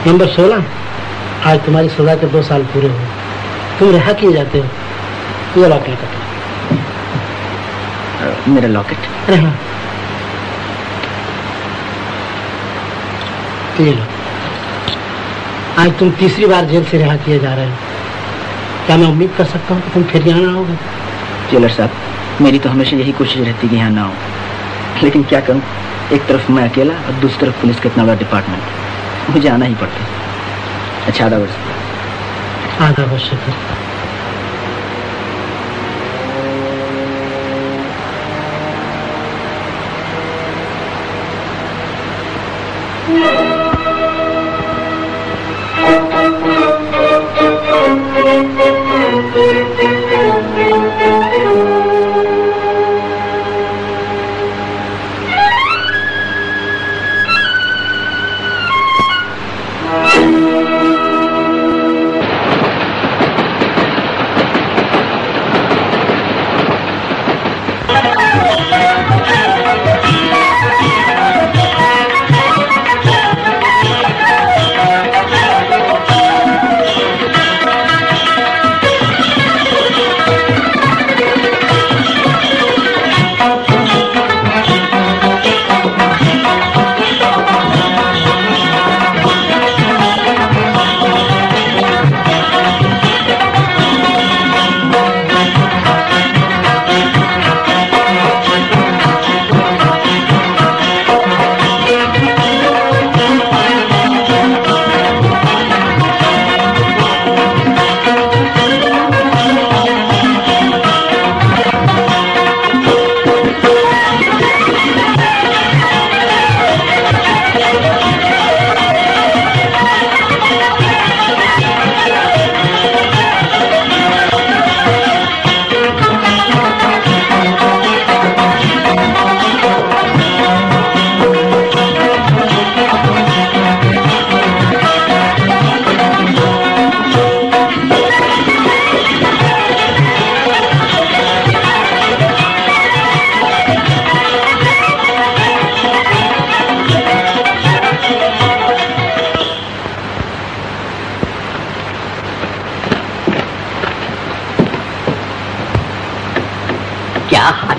Number 16, आज तुम्हारी सजा के 2 साल पूरे हुए, तुम रिहा किए जाते हो। ये लॉकेट है। मेरा लॉकेट? अरे हाँ, ये लो। आज तुम तीसरी बार जेल से रिहा किए जा रहे हो। क्या मैं उम्मीद कर सकता हूँ कि तुम फिर यहाँ ना आओगे? जेलर साहब, मेरी तो हमेशा यही कोशिश रहती कि यहाँ ना हो, लेकिन क्या करूँ, एक तरफ मैं अकेला और दूसरी तरफ पुलिस का इतना बड़ा डिपार्टमेंट, मुझे आना ही पड़ता। अच्छा, आधा वर्ष है।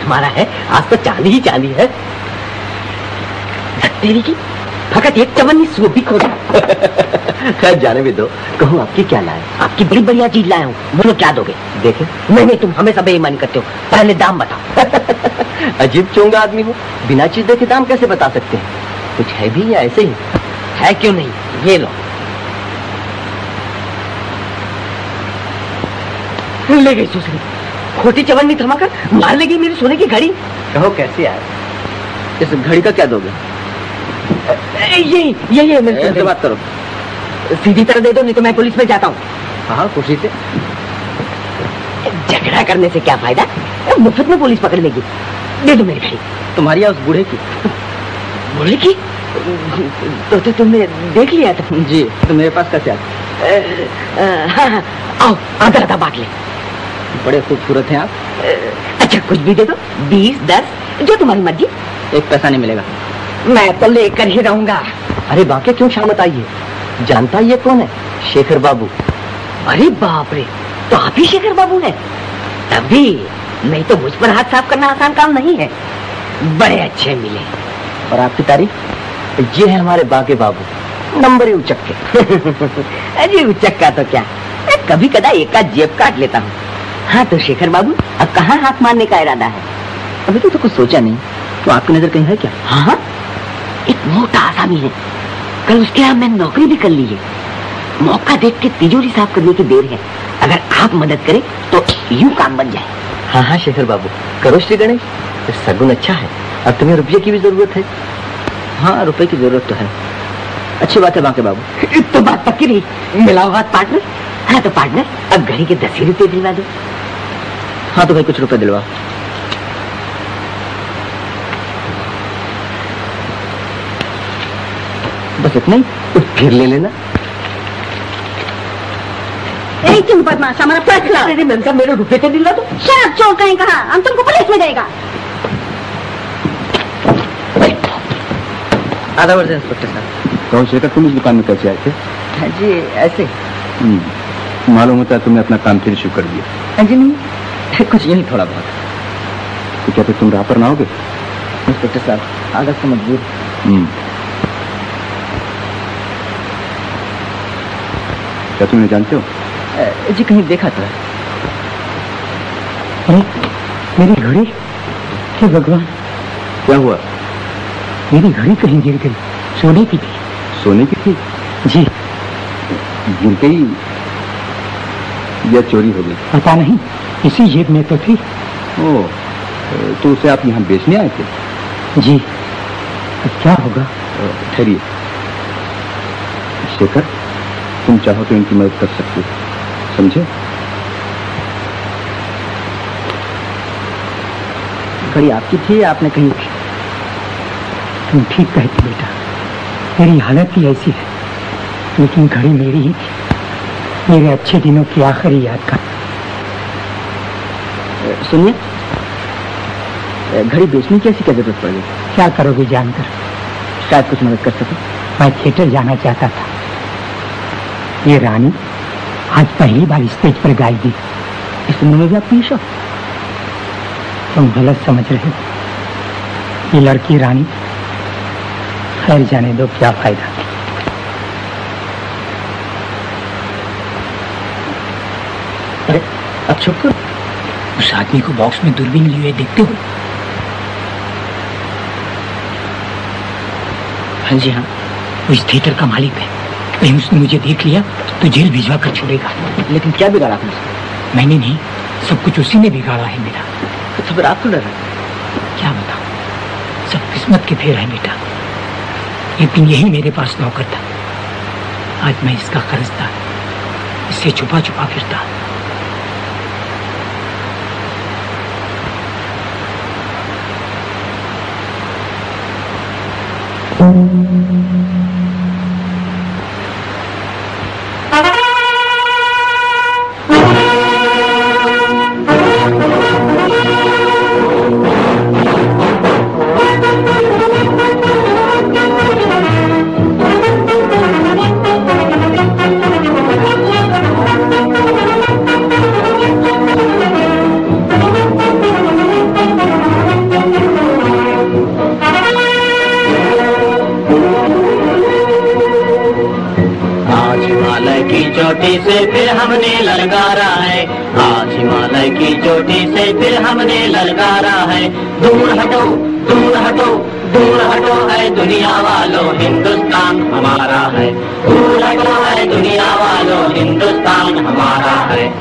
हमारा है, आज तो चांदी ही चांदी है। तेरी की फकत एक चवन्नी सूप भी खो खैर जाने भी दो। कहूँ आपकी क्या लाए? आपकी बड़ी बढ़िया चीज लाया हूँ, बोलो क्या दोगे? देखे? नहीं, तुम हमेशा बेईमानी करते हो, पहले दाम बताओ। अजीब चोंगा आदमी हो, बिना चीज देखे दाम कैसे बता सकते हैं? कुछ है भी या ऐसे ही? है क्यों नहीं, ये लो। ले गई सुसरी, खोटी चवन्नी थमाकर मार लेगी मेरी सोने की घड़ी। कहो कैसे आए? इस घड़ी का क्या दोगे? ये मेरे बात करो, सीधी तरह दे दो, नहीं तो मैं पुलिस में जाता हूँ। हाँ खुशी से। झगड़ा करने से क्या फायदा, मुफ्त में पुलिस पकड़ लेगी। दे दो मेरी घड़ी। तुम्हारी या उस बूढ़े की? बूढ़े की? तो तुमने देख लिया था? जी, तो मेरे पास कैसे आते? हाँ, आओ आधा बांट ले। बड़े खूबसूरत हैं आप। अच्छा कुछ भी दे दो, 20, 10 जो तुम्हारी मर्जी। एक पैसा नहीं मिलेगा। मैं तो लेकर ही रहूंगा। अरे बाकी क्यों शामत आई है? जानता ये कौन है? शेखर बाबू। अरे बाप रे, तो आप ही शेखर बाबू हैं? तभी, नहीं तो मुझ पर हाथ साफ करना आसान काम नहीं है। बड़े अच्छे मिले। और आपकी तारीफ? ये है हमारे बाके बाबू, नंबर ही उचक के। अरे उचक का तो क्या, कभी कदा एक आध जेब काट लेता हूँ। हाँ तो शेखर बाबू, अब कहाँ हाथ मारने का इरादा है? अभी तो कुछ सोचा नहीं। तो आपकी नजर कहीं है क्या? हाँ, एक मोटा आसामी है, कल उसके यहाँ मैंने नौकरी भी कर ली है। मौका देख के तिजोरी साफ करने की देर है, अगर आप मदद करें तो यूं काम बन जाए। हाँ हाँ शेखर बाबू, करो श्री गणेश, सगुन अच्छा है। अब तुम्हें रुपये की भी जरूरत है। हाँ रुपए की जरूरत तो है। अच्छी बात है बाके बाबू। तो बात पक्की रही, मिलाओ हाथ पार्टनर। हाँ तो पार्टनर, अब घड़ी के 10 रुपये दिलवा दो। हाँ तो भाई कुछ रुपए दिलवा। बस इतना ही, कुछ फिर ले लेना। तुम बदमाश, हमारा पर्स लाओ। अरे मैम साहब, मेरे रुपए तो दिलवा दो। शराब चोर कहीं कहा, हम तुमको पुलिस में देगा। आधा वर्ष इंस्पेक्टर साहब। तो शेखर, तुम इस दुकान में कैसे आए थे? जी ऐसे। मालूम होता है तुमने अपना काम फिर शुरू कर दिया। जी नहीं, कुछ यही थोड़ा बहुत। तो क्या फिर तुम राह पर ना होगे? इंस्पेक्टर साहब आदत से मजबूर। क्या तुम जानते हो? जी कहीं देखा तो है। अरे मेरी घड़ी, हे भगवान, क्या हुआ? मेरी घड़ी कहीं गिर गई। सोने की थी। सोने की थी? जी। गिर गई या चोरी हो गई? पता नहीं, इसी जेब में तो थी। ओह, तो उसे आप यहाँ बेचने आए थे? जी। अब क्या होगा? ठहरिए शेखर, तुम चाहो तो इनकी मदद कर सकते हो, समझे? घड़ी आपकी थी या आपने कहीं थी? तुम ठीक कहती बेटा, मेरी हालत ही ऐसी है, लेकिन घड़ी मेरी ही थी। मेरे अच्छे दिनों की आखिरी याद का। सुनिए, घड़ी बेचने की ऐसी क्या जरूरत पड़ गई? क्या करोगे जानकर? शायद कुछ मदद कर सको। मैं थिएटर जाना चाहता था। ये रानी आज पहली बार स्टेज पर गाएगी। इस उम्र में भी आपकी शौक? तुम गलत समझ रहे हो। ये लड़की रानी, खैर जाने दो, क्या फायदा। अरे अब छुप कर। उस आदमी को बॉक्स में दूरबीन लिए हुए देखते हो? हाँ जी हाँ। वो इस थिएटर का मालिक है। कहीं उसने मुझे देख लिया तो जेल भिजवा कर छोड़ेगा। लेकिन क्या बिगाड़ा आपने? मैंने नहीं, सब कुछ उसी ने बिगाड़ा है मेरा। तो फिर आपको डर है? क्या बताऊं, सब किस्मत के फेर है बेटा। लेकिन यही मेरे पास नौकर था। आज मैं इसका कर्जदार, इससे छुपा छुपा फिरता। चोटी से फिर हमने ललकारा है, आज हिमालय की चोटी से फिर हमने ललकारा है। दूर हटो दूर हटो दूर हटो है दुनिया वालों, हिंदुस्तान हमारा है। दूर हटो है दुनिया वालों, हिंदुस्तान हमारा है।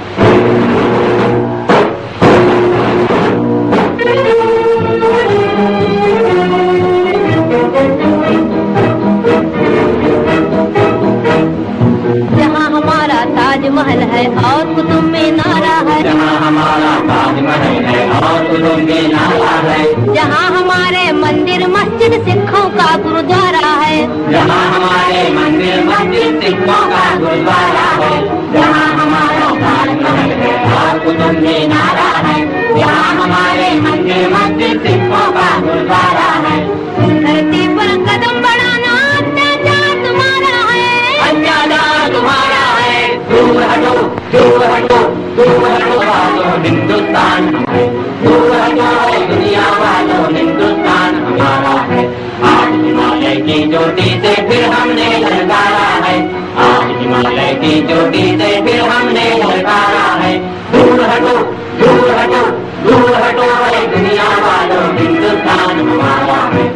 ताजमहल है और कुतुब मीनारा है, जहाँ हमारा ताजमहल है और कुतुब मीनारा है। जहाँ हमारे मंदिर मस्जिद सिखों का गुरुद्वारा है, जहाँ हमारे मंदिर मस्जिद सिखों का गुरुद्वारा है। जहाँ हमारा ताजमहल है और कुतुब मीनारा है, जहाँ हमारे मंदिर मस्जिद सिखों का गुरुद्वारा है। धरती पर कदम बढ़ाना अत्याचार तुम्हारा है, अत्याचार तुम्हारा है। दूर हटो दूर हटो दूर हटो वालों, हिंदुस्तान है। दूर हटो दुनिया वालों, हिंदुस्तान हमारा है। आज हिमालय की चोटी से फिर हमने ललकारा है, आज हिमालय की चोटी से फिर हमने ललकारा है। दूर हटो दूर हटो दूर हटो है दुनिया वालों, हिंदुस्तान हमारा है।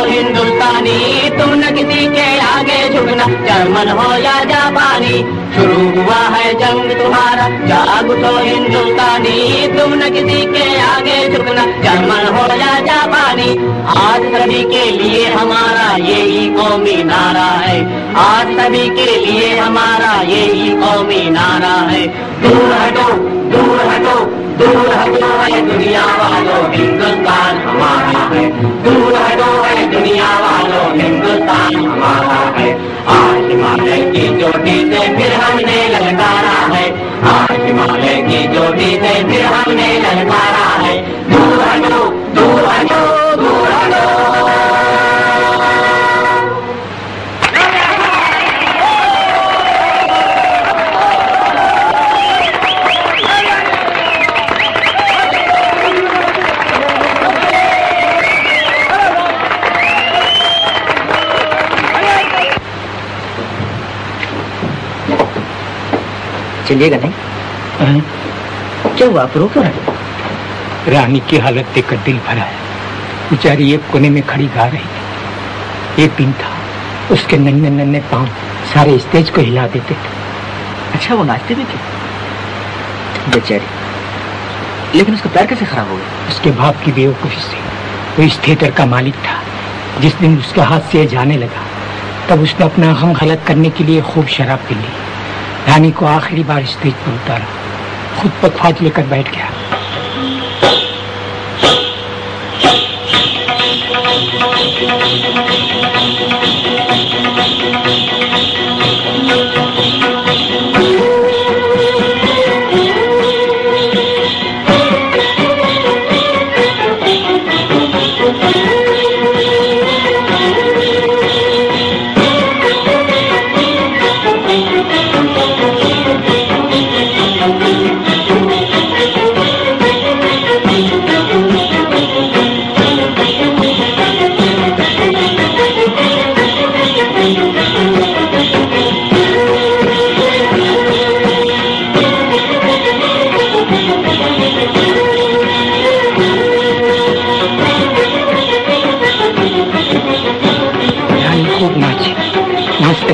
हिंदुस्तानी तुम न किसी के आगे झुकना, जर्मन हो या जापानी। शुरू हुआ है जंग तुम्हारा, जाग उठो हिंदुस्तानी, तुम न किसी के आगे झुकना, जर्मन हो या जापानी। आज सभी के लिए हमारा यही कौमी नारा है, आज सभी के लिए हमारा यही कौमी नारा है। दूर हटो दूर हटो दूर हटो है दुनिया वालों, वालों हिंदुस्तान हमारा है। दूर हटो है दुनिया वालों हिंदुस्तान हमारा है। आज हिमालय की चोटी से फिर हमने ललकारा है। आज हिमालय की चोटी से फिर हमने ललकारा है। दूर हटो दूर हटो दूर हटो। चलिएगा नहीं? क्या हुआ, आप रो क्यों रहे? रानी की हालत देखकर दिल भरा है। बेचारी एक कोने में खड़ी गा रही थी। एक दिन था, उसके नन्हे नन्हे पांव सारे स्टेज को हिला देते थे। अच्छा, वो नाचते भी थे? बेचारी, लेकिन उसका पैर कैसे खराब हो गया? उसके बाप की बेवकूफी से। वो इस थिएटर का मालिक था। जिस दिन उसके हाथ से जाने लगा, तब उसने अपना गम गलत करने के लिए खूब शराब पी ली। रानी को आखिरी बार स्टेज पर उतारा, खुद पखवाज लेकर बैठ गया।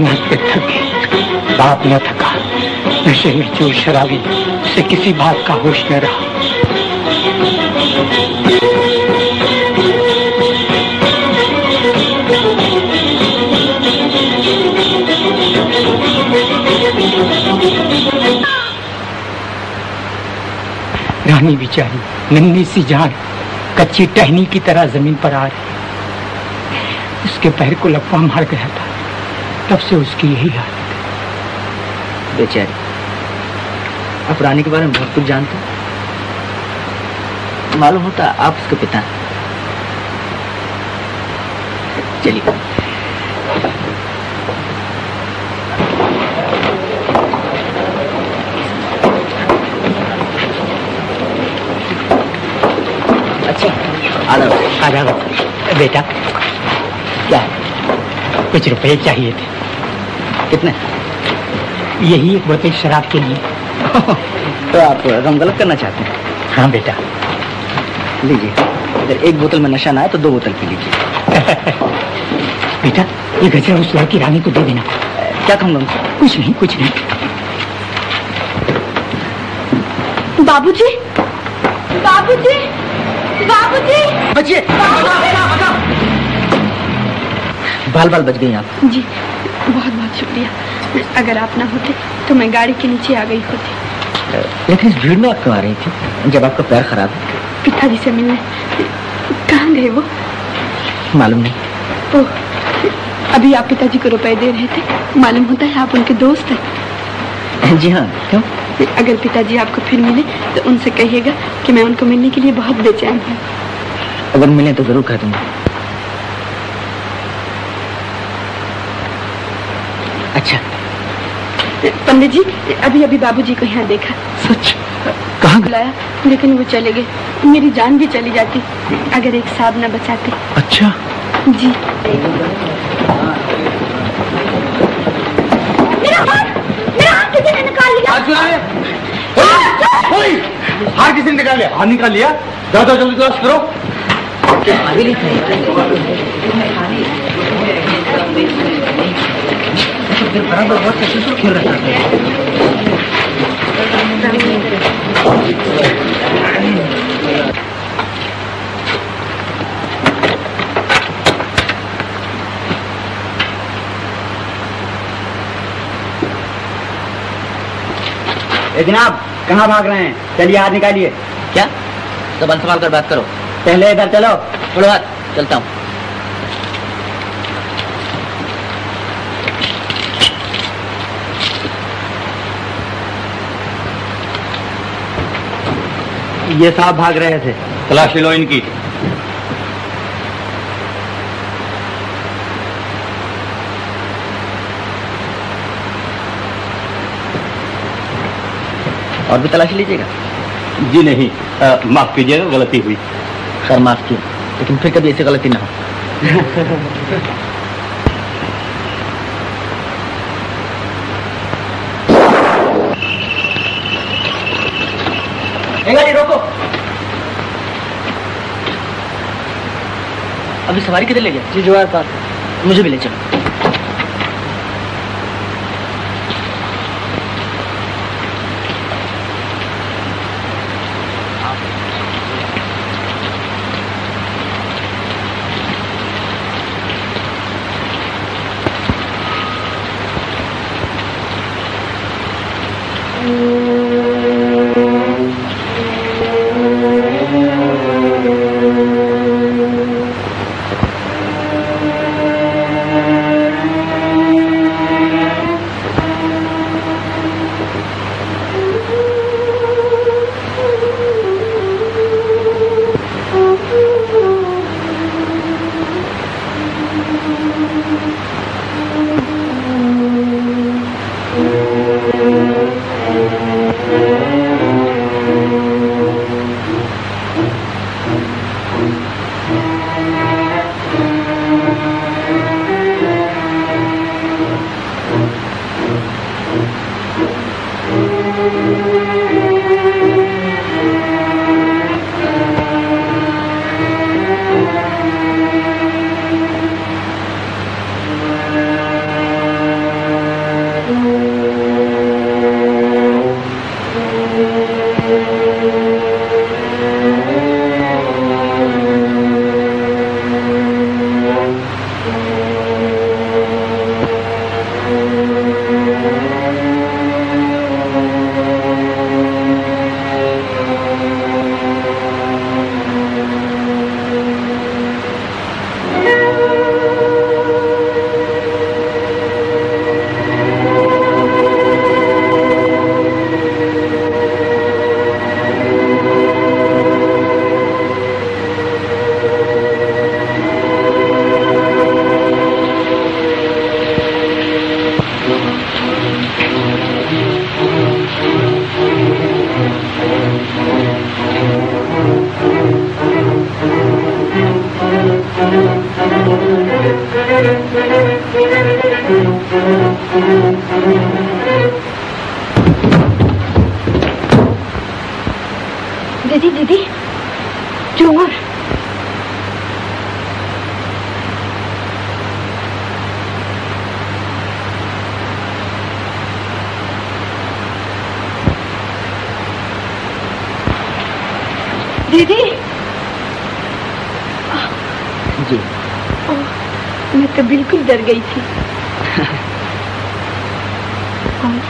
नाचते थक गए। बाप न थका, नशे में चूर शराबी, उसे किसी बात का होश न रहा। रानी बेचारी नन्ही सी जान कच्ची टहनी की तरह जमीन पर आ रही। उसके पैर को लपवा मार गया था, तब से उसकी यही हालत है। बेचारी, आप रानी के बारे में बहुत कुछ जानते हो। मालूम होता आप उसके पिता हैं। चलिए। अच्छा, आधा बेटा, क्या है? कुछ रुपए चाहिए थे। कितने? यही एक बोतल शराब के लिए। तो आप गम गलत करना चाहते हैं? हाँ बेटा। लीजिए, अगर एक बोतल में नशा ना आए तो 2 बोतल पी लीजिए। बेटा, ये गजरा उस लड़की रानी को दे देना। क्या कहूँगा उनसे? कुछ नहीं, कुछ नहीं। बाबूजी, बाबूजी, बाबूजी, बचिए। बाल बाल बच गई आप। जी, बहुत बहुत शुक्रिया। अगर आप ना होते तो मैं गाड़ी के नीचे आ गई होती। लेकिन इस भीड़ में आप क्यों आ रही थी जब आपका पैर खराब है? पिताजी से मिलने। कहाँ गए वो? मालूम नहीं। ओह, अभी आप पिताजी को रुपए दे रहे थे। मालूम होता है आप उनके दोस्त हैं। जी हाँ, क्यों? अगर पिताजी आपको फिर मिले तो उनसे कहिएगा कि मैं उनको मिलने के लिए बहुत बेचैन हूँ। अगर मिले तो जरूर कह दूंगा। अच्छा पंडित जी, अभी अभी बाबूजी को यहाँ देखा। सच? कहाँ बुलाया, लेकिन वो चले गए। मेरी जान भी चली जाती अगर एक साहब न बचाते। अच्छा जी। मेरा हाथ किसी ने निकाल लिया। हाथ किसी ने निकाल लिया? हाथ निकाल लिया? जाओ जाओ जल्दी क्लास करो। बराबर बहुत खेल रहा था। जनाब, कहाँ भाग रहे हैं? चलिए हाथ निकालिए। क्या? जबान संभाल कर बात करो। पहले इधर चलो। छोड़ो हाथ, चलता हूँ। ये साहब भाग रहे थे। तलाशी लो इनकी। और भी तलाशी लीजिएगा? जी नहीं, माफ कीजिएगा, गलती हुई। सर माफ किया, लेकिन फिर कभी ऐसी गलती ना हो। गाड़ी रोको। अभी सवारी किधर ले गया? जी जवाहर पार्क। मुझे भी ले चलो। दीदी दीदी चोर। दीदी जी मैं तो बिल्कुल डर गई थी। और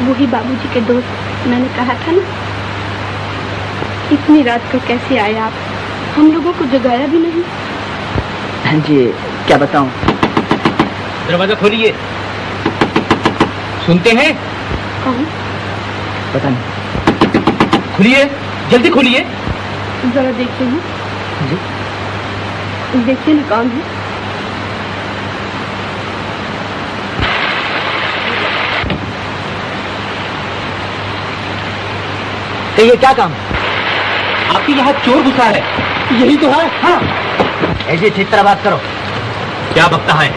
वही बाबूजी के दोस्त, मैंने कहा था ना, इतनी रात को कैसे आए आप? हम लोगों को जगाया भी नहीं। हाँ जी, क्या बताऊं? दरवाजा खोलिए। सुनते हैं? कौन? पता नहीं। खोलिए, जल्दी खोलिए। जरा देखते हैं। जी देखिए ना कौन है। तो ये क्या काम? आपके यहाँ चोर घुसा है। यही तो है। हाँ ऐसे ठीक तरह बात करो। क्या बकता है?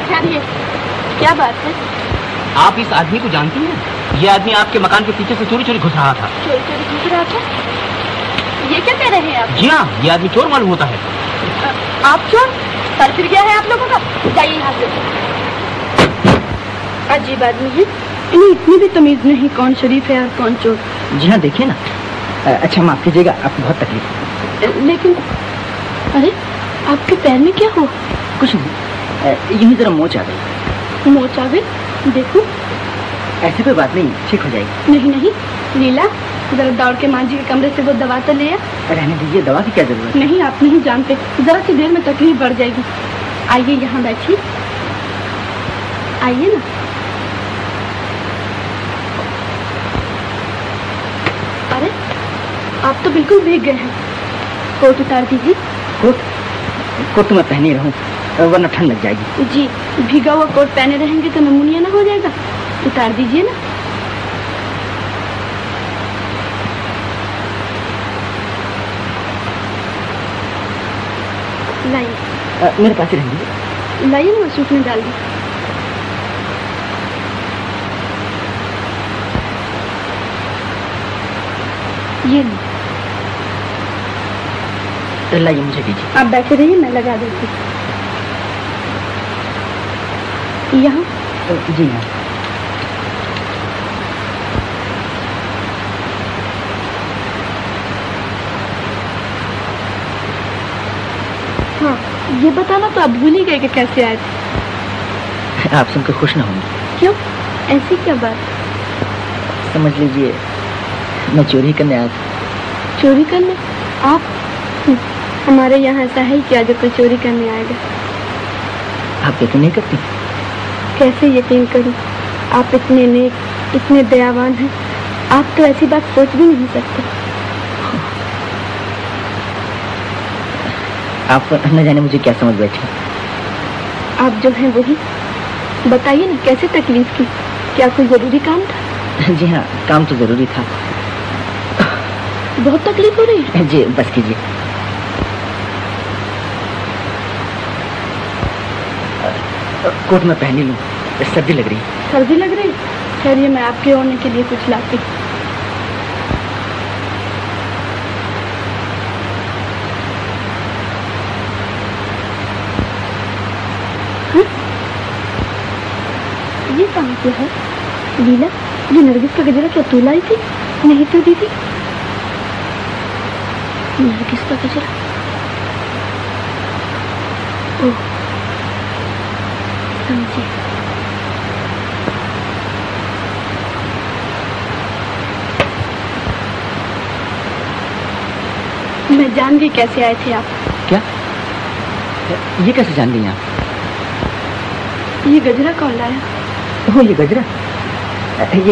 क्या बात है? आप इस आदमी को जानती हैं? ये आदमी आपके मकान के पीछे से चोरी चोरी घुस रहा था। चोरी चोरी घुस रहा था? ये क्या कह रहे हैं आप? जी हाँ, ये आदमी चोर मालूम होता है। आप चोर? सर फिर गया है आप लोगों का। जाइए यहाँ से। अजीब आदमी है, इन्हें इतनी भी तमीज नहीं कौन शरीफ है और कौन चोर। जी हाँ देखिए ना। अच्छा माफ कीजिएगा, आपको बहुत तकलीफ। लेकिन अरे आपके पैर में क्या हुआ? कुछ नहीं, यही जरा मोच आ गई। मोच आ गई? देखो। ऐसी कोई बात नहीं, ठीक हो जाएगी। नहीं नहीं लीला, जरा दौड़ के माँ जी के कमरे से वो दवा तो ले आ। रहने दीजिए, दवा की क्या जरूरत है? नहीं, आप नहीं जानते, जरा सी देर में तकलीफ बढ़ जाएगी। आइए यहाँ बैठिए, आइए ना। अरे आप तो बिल्कुल भीग गए हैं, कोट उतार दीजिए। कोट तो मैं पहने ही रहूं, वरना ठंड लग जाएगी। जी, भीगा हुआ कोट पहने रहेंगे तो नमूनिया ना हो जाएगा, उतार दीजिए ना। लाइए। मेरे पास ही रहेंगे। लाइए ना, सूट में डाल दी। ये नहीं, लाइए मुझे दीजिए। आप बैठे रहिए, मैं लगा देती हूँ। यहाँ? जी हाँ। हाँ, ये बताना तो आप भूल ही गए कि कैसे आए थे। आप सुनकर खुश ना होंगे। क्यों, ऐसी क्या बात? समझ लीजिए मैं चोरी करने आया था। चोरी करने? आप? हमारे यहाँ ऐसा है क्या जो कोई चोरी करने आएगा? आप यकीन नहीं करती? कैसे यकीन करूं? आप इतने नेक, इतने दयावान हैं, आप तो ऐसी बात सोच भी नहीं सकते। आप न जाने मुझे क्या समझ बैठे। आप जो हैं वही बताइए ना, कैसे तकलीफ की? क्या कोई जरूरी काम था? जी हाँ, काम तो जरूरी था। बहुत तकलीफ हो रही है? जी बस कीजिए। कोट में पहन लूं, सर्दी लग रही है। सर्दी लग रही? ठहरिए, मैं आपके ओढ़ने के लिए कुछ लाती। ये कहाँ से है? लीला, ये नरगिस का गजरा क्या तू लाई थी? नहीं तो दीदी, नरगिस का गजरा। ओह, समझे। मैं जान गई कैसे आए थे आप। क्या? ये कैसे जान गई आप? ये गजरा कौन लाया? ओह, ये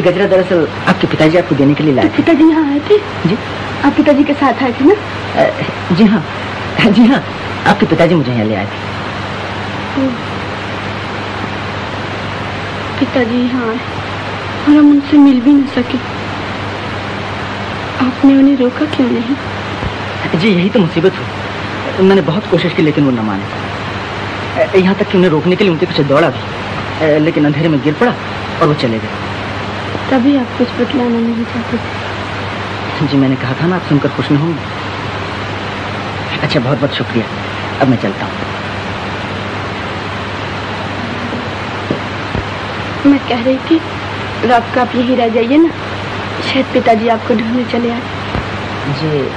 गजरा दरअसल आपके पिताजी आपको देने के लिए लाए थे। पिताजी यहाँ आए थे? जी। आप पिताजी के साथ आए थे ना? जी हाँ, आपके पिताजी मुझे यहाँ ले आए थे। पिताजी यहाँ आए और हम उनसे मिल भी नहीं सके। आपने उन्हें रोका क्यों नहीं? जी यही तो मुसीबत हुई। मैंने बहुत कोशिश की लेकिन वो न माने। यहाँ तक कि उन्हें रोकने के लिए उनके पीछे दौड़ा भी, लेकिन अंधेरे में गिर पड़ा और वो चले गए। तभी आप कुछ बतलाना नहीं चाहते थे। जी मैंने कहा था ना, आप सुनकर खुश न होंगे। अच्छा, बहुत बहुत शुक्रिया, अब मैं चलता हूँ। मैं कह रही थी रात को आप यही रह जाइए ना, शायद पिताजी आपको ढूंढने चले आए। जी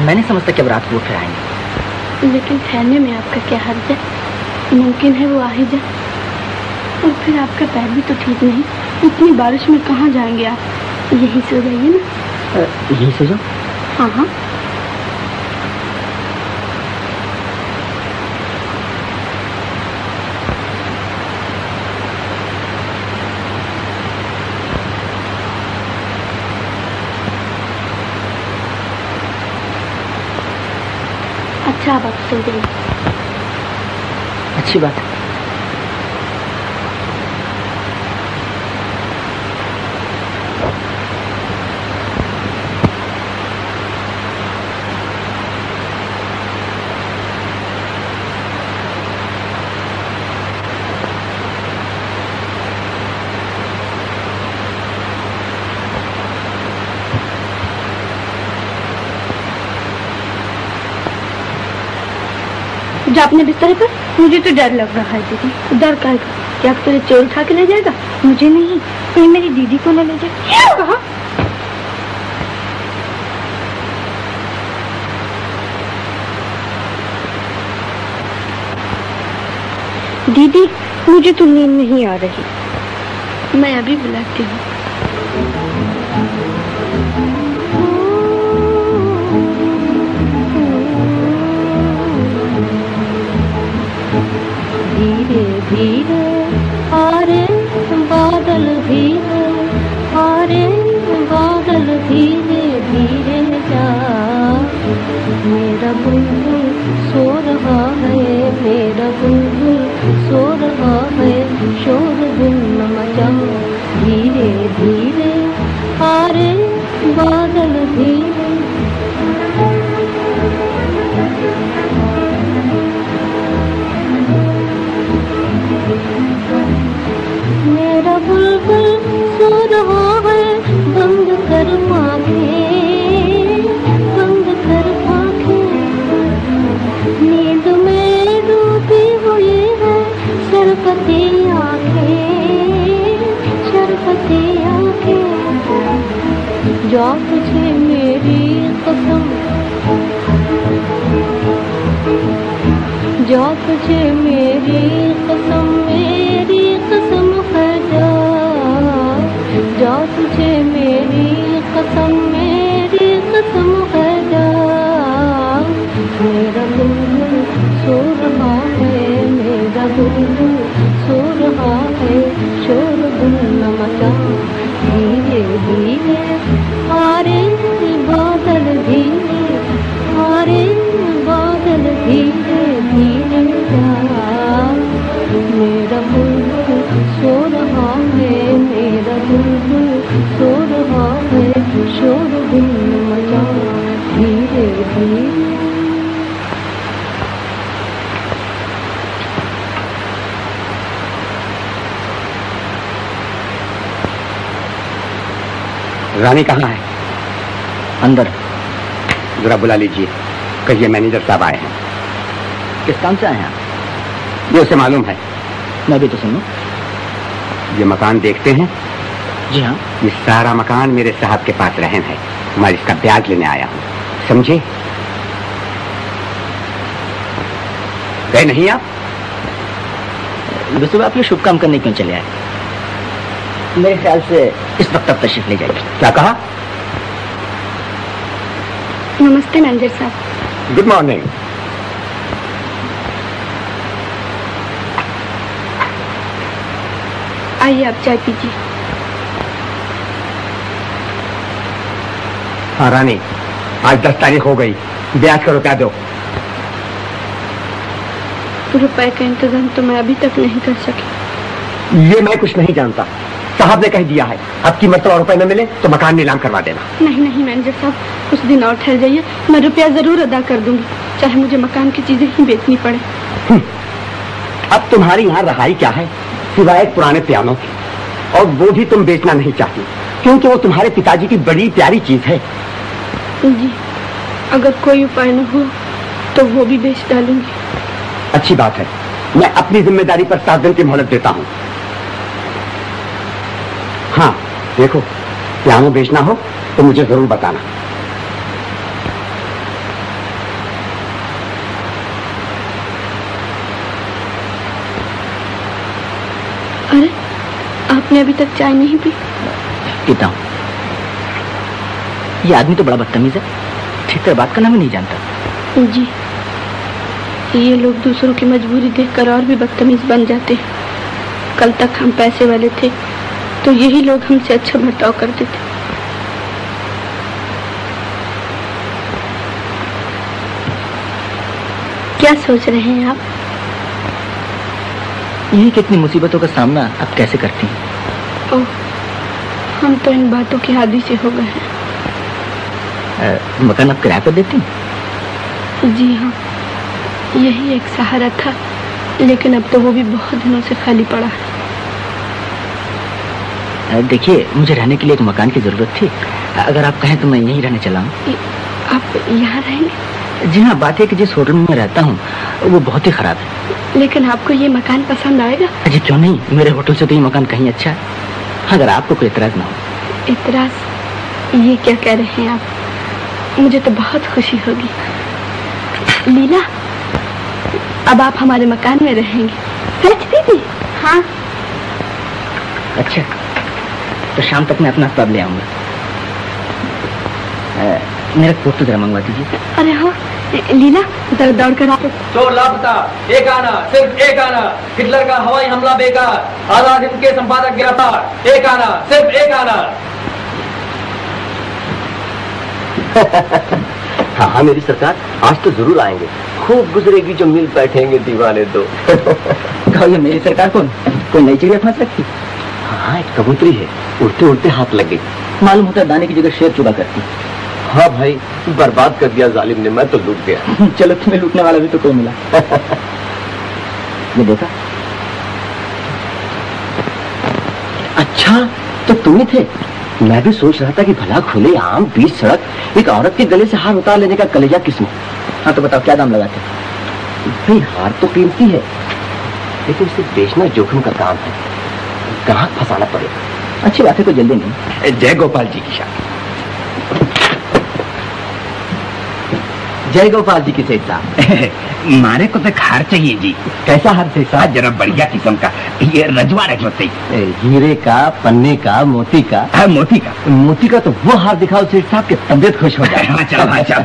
मैंने समझता कि अब रात को फिर आएंगे। लेकिन ठहरने में आपका क्या हर्ज है? मुमकिन है वो आ ही जाए। और फिर आपका पैर भी तो ठीक नहीं, इतनी बारिश में कहाँ जाएंगे आप? यही सो जाइए ना। यही सो जाओ? हाँ हाँ। अच्छा, अब आप सो जाइए। अच्छी बात है। जा अपने बिस्तर पर। मुझे तो डर लग रहा है दीदी। डर का? क्या तुझे चोर उठा के ले जाएगा? मुझे नहीं, कहीं मेरी दीदी को न ले जाए। कहा? दीदी, मुझे तो नींद नहीं आ रही। मैं अभी बुलाती हूँ। मेरा बुलबुल सो रहा है, मेरा बुलबुल सो रहा है, शोर गुल न मचाओ, धीरे धीरे आ रे बादल धीरे। मेरा बुलबुल सो रहा है, बंद कर आँखें, बंद कर आँखें, नींद में डूबी हुई है शरबती आँखें, शरबती आँखें। जा तुझे मेरी कसम, जा तुझे मेरी कसम, मेरी कसम है जा, जा तुझे मेरी कसम, मेरी कसम है जा। मेरा बुलबुल सो रहा है, मेरा बुलबुल सो रहा है, शोर गुल न मचाओ, धीरे धीरे आ रे बादल धीरे, आ रे बादल धीरे धीरे जा। मेरा बुलबुल सो रहा है, मेरा बुलबुल सो रहा है, शोर गुल न मचाओ, धीरे धीरे। रानी कहाँ है? अंदर। जरा बुला लीजिए, कहिए मैनेजर साहब आए हैं। किस काम से आए हैं आप? ये उसे मालूम है। मैं भी तो सुनूं। ये मकान देखते हैं? जी हाँ। ये सारा मकान मेरे साहब के पास रहन है, मैं इसका ब्याज लेने आया हूँ, समझे? गए नहीं आप? वैसे आप ये शुभ काम करने क्यों चले आए? मेरे ख्याल से इस वक्त आप तशरीफ ले जाइए। क्या कहा? नमस्ते मैनेजर साहब। Good morning. आइए आप चाय पीजिए। हाँ रानी, आज 10 तारीख हो गई, ब्याज का रुपया दो। रुपए का इंतजाम तो मैं अभी तक नहीं कर सकी। ये मैं कुछ नहीं जानता, साहब ने कह दिया है, अब की मरतबा रुपए न मिले तो मकान नीलाम करवा देना। नहीं नहीं मैनेजर साहब, कुछ दिन और ठहर जाइए, मैं रुपया जरूर अदा कर दूंगी, चाहे मुझे मकान की चीजें ही बेचनी पड़े। अब तुम्हारी यहाँ रहाई क्या है सिवाय एक पुराने पियानो की, और वो भी तुम बेचना नहीं चाहती क्योंकि वो तुम्हारे पिताजी की बड़ी प्यारी चीज है। जी, अगर कोई उपाय न हो तो वो भी बेच डालूंगी। अच्छी बात है, मैं अपनी जिम्मेदारी पर 7 दिन की मोहलत देता हूँ। हाँ देखो, पियानो बेचना हो तो मुझे जरूर बताना। अरे, आपने अभी तक चाय नहीं पी? पीता हूँ। ये आदमी तो बड़ा बदतमीज है, ठीक तरह बात करना भी नहीं जानता। जी, ये लोग दूसरों की मजबूरी देखकर और भी बदतमीज बन जाते हैं। कल तक हम पैसे वाले थे तो यही लोग हमसे अच्छा बर्ताव करते थे। क्या सोच रहे हैं आप? यही कितनी मुसीबतों का सामना आप कैसे करती हैं? ओह, हम तो इन बातों के आदी से हो गए हैं। मकान आप किराए पर देती हैं? जी हाँ, यही एक सहारा था, लेकिन अब तो वो भी बहुत दिनों से खाली पड़ा है। देखिए, मुझे रहने के लिए एक मकान की जरूरत थी, अगर आप कहें तो मैं यहीं रहने चला हूँ। आप यहाँ रहेंगे? जी हाँ, बात है कि जिस होटल में मैं रहता हूँ वो बहुत ही खराब है। लेकिन आपको ये मकान पसंद आएगा? जी क्यों नहीं, मेरे होटल से तो ये मकान कहीं अच्छा है, अगर आपको कोई इतराज ना हो। इतराज? ये क्या कह रहे हैं आप? मुझे तो बहुत खुशी होगी। लीला, अब आप हमारे मकान में रहेंगे। सच दीदी? हाँ। अच्छा, तो शाम तक मैं अपना सब ले आऊंगा। मेरा कोट तो जरा मंगवा दीजिए। अरे हाँ लीला, जरा दौड़ कर आओ। चोर लापता, एक आना, सिर्फ एक आना, हिटलर का हवाई हमला बेकार, आजाद हिंद के संपादक गिरफ्तार, एक आना, सिर्फ एक आना। हाँ हाँ मेरी सरकार, आज तो जरूर आएंगे। खूब गुजरेगी जो मिल बैठेंगे दीवाने दो। कहो ये मेरी सरकार कौन? कोई नई चिड़िया फंस रखी? हाँ एक कबूतरी है, उड़ते उड़ते हाथ लग गई। मालूम होता है दाने की जगह शेर चुगा करती। हाँ भाई, बर्बाद कर दिया जालिम ने, मैं तो लूट गया। चलो तुम्हें लूटने वाला भी तो कोई मिला। ये देखा? अच्छा तो तुम ही थे। मैं भी सोच रहा था कि भला खुले आम बीच सड़क एक औरत के गले से हार उतार लेने का कलेजा किसने। हाँ तो बताओ क्या दाम लगाते? भाई हार तो कीमती है, लेकिन इसे बेचना जोखिम का काम है, ग्राहक फंसाना पड़ेगा। अच्छी बात है, कोई जल्दी नहीं। जय गोपाल जी की शान। जय गोपाल जी की सेठ साहब। मारे को तो हार चाहिए जी। कैसा हार सेठ साहब? जरा बढ़िया किस्म का, ये रजवा रजवते। हीरे का, पन्ने का, मोती का? हाँ मोती का। मोती का तो वो हार दिखाओ सेठ साहब की तबीयत खुश हो जाए। हाँ चलो, हाँ चलो।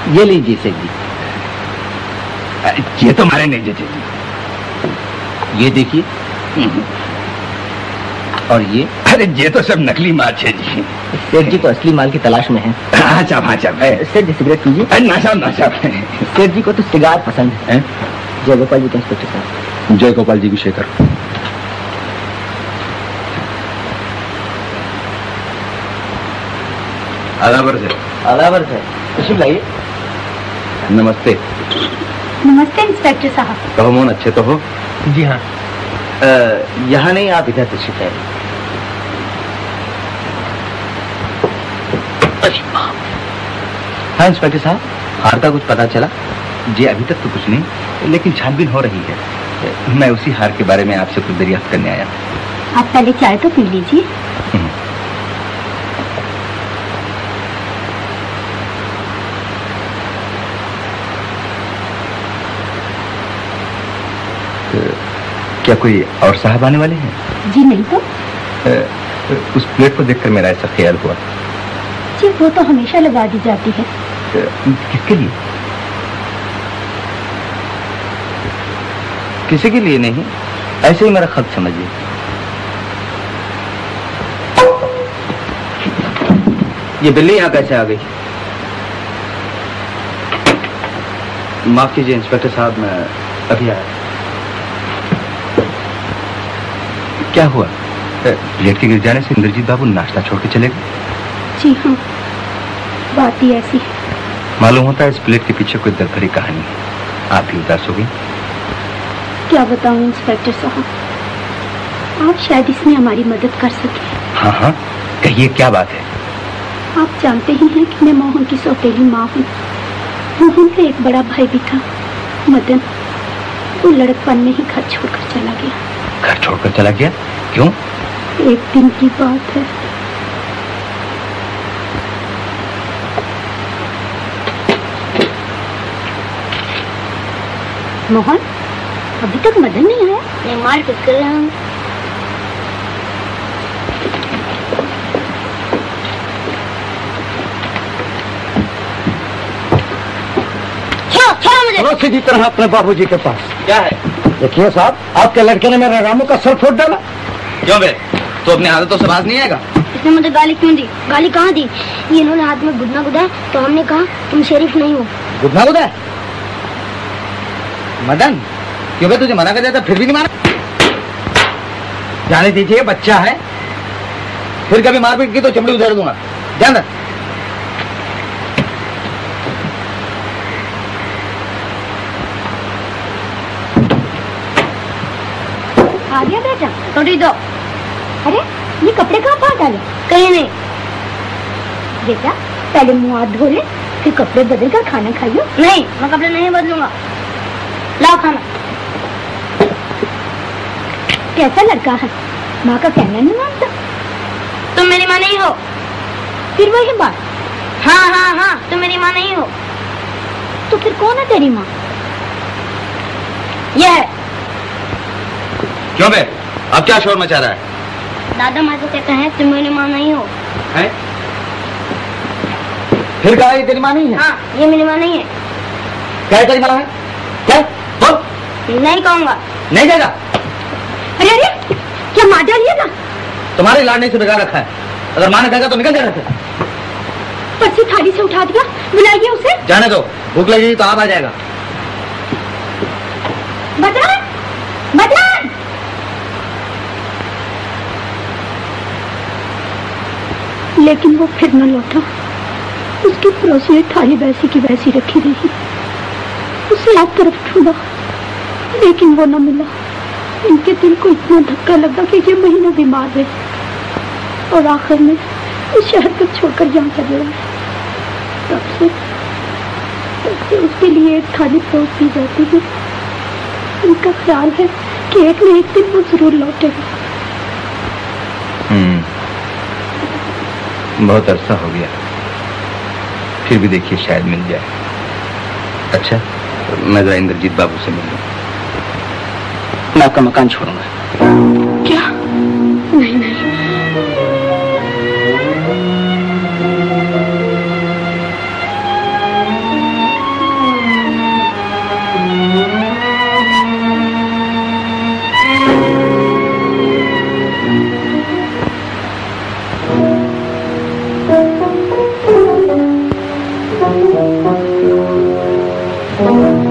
ये लीजिए सेठ जी। ये तो हमारे नहीं देते जी। ये देखिए। और ये? अरे ये तो सब नकली माल है जी। सेठ जी तो असली माल की तलाश में है। हाँ साहब। सेठ जी सिगरेट पीजिए। ना साहब। सेठ जी को तो सिगार पसंद है। जय गोपाल जी के इंस्पेक्टर साहब। जय गोपाल जी की शेखर। अलावर से। अलावर से तशरीफ लाइए। नमस्ते। नमस्ते इंस्पेक्टर साहब। कहो मोहन, अच्छे तो हो? जी हाँ। यहाँ नहीं, आप इधर तशरीफ लाइए। हाँ इंस्पेक्टर साहब, हार का कुछ पता चला? जी अभी तक तो कुछ नहीं, लेकिन छानबीन हो रही है। मैं उसी हार के बारे में आपसे कुछ दरियाफ्त करने आया। आप पहले चाय तो पी लीजिए। क्या कोई और साहब आने वाले हैं? जी नहीं तो। उस प्लेट को देखकर मेरा ऐसा ख्याल हुआ। जी वो तो हमेशा लगा दी जाती है। किसके लिए? किसी के लिए नहीं, ऐसे ही मेरा खत समझिए। ये बिल्ली यहाँ कैसे आ गई? माफ कीजिए इंस्पेक्टर साहब, मैं अभी आया। क्या हुआ? प्लेट के गिर जाने से इंद्रजीत बाबू नाश्ता छोड़ के चले गए? जी हाँ, बात ही ऐसी है। मालूम होता है इस प्लेट के पीछे कोई दर्द भरी कहानी है। आप भी उदास हो गई। क्या बताऊं इंस्पेक्टर साहब, आप शायद इसमें हमारी मदद कर सके। हाँ हाँ कहिए, क्या बात है? आप जानते ही हैं कि मैं मोहन की सौतेली माँ हूँ। मोहन का एक बड़ा भाई भी था, मदन। वो लड़कपन में ही घर छोड़कर चला गया। घर छोड़कर चला गया? क्यों? एक दिन की बात है। मोहन, अभी तक मदन नहीं आया? नहीं, मार कर रहे हैं। चलो सीधी तरह अपने बाबूजी के पास। क्या है? देखिए साहब, आपके लड़के ने मेरे रामू का सर फोड़ डाला। क्यों बे? तो अपने आदतों से बाज नहीं आएगा? इसने मुझे गाली क्यों दी? गाली कहाँ दी? ये इन्होंने हाथ में गुदना गुदाया तो हमने कहा तुम शरीफ नहीं हो। गुदना गुदा? मदन, क्यों बे तुझे मना कर दिया था फिर भी नहीं माना? जाने दीजिए, बच्चा है। फिर कभी मारपीट की तो चमड़ी उधेड़ दूंगा। ध्यान रख। आ गया बेटा? थोड़ी दो। अरे ये कपड़े कहाँ पा डाले? कहीं नहीं। बेटा पहले मुंह हाथ धो ले, फिर कपड़े बदल कर खाना खाइयो। नहीं, मैं कपड़े नहीं बदलूंगा। लाओ खाना। कैसा लड़का है, माँ का कहना नहीं मानता। तुम मेरी माँ नहीं हो। फिर वही बात। हाँ हाँ हाँ, तुम मेरी माँ नहीं हो। तो फिर कौन है तेरी माँ? ये है। क्यों बे, अब क्या शोर मचा रहा है? दादा माँ तो कहते हैं तुम मेरी माँ नहीं हो। है? फिर कहा ये तेरी माँ नहीं है? हाँ, ये मेरी माँ नहीं है। क्या तेरी माँ है? क्या? बोल। नहीं कहूँगा। नहीं कहेगा? अरे अरे, क्या मार डालिए ना? तुम्हारे लाडने से बिगाड़ रखा है, अगर माँ ने कहेगा तो निकल जाएगा। पर्ची थाली से उठा दिया, बुलाइए उसे। जाने दो, भूख लगेगी तो आप आ जाएगा। बदलान, बदलान। लेकिन वो फिर न लौटा। उसके पड़ोस में थाली वैसी की वैसी रखी रही। उसे एक तरफ ढूंढा, लेकिन वो न मिला। इनके दिल को इतना धक्का लगा कि ये महीनों बीमार रहे और आखिर में उस शहर को छोड़कर यहाँ चले गए। तब से उसके लिए एक थाली परोस दी जाती है। उनका ख्याल है कि एक न एक दिन वो जरूर लौटेगा। बहुत अरसा हो गया, फिर भी देखिए शायद मिल जाए। अच्छा, मैं जरा इंद्रजीत बाबू से मिलूं। मैं आपका मकान छोड़ूंगा। क्या? नहीं नहीं।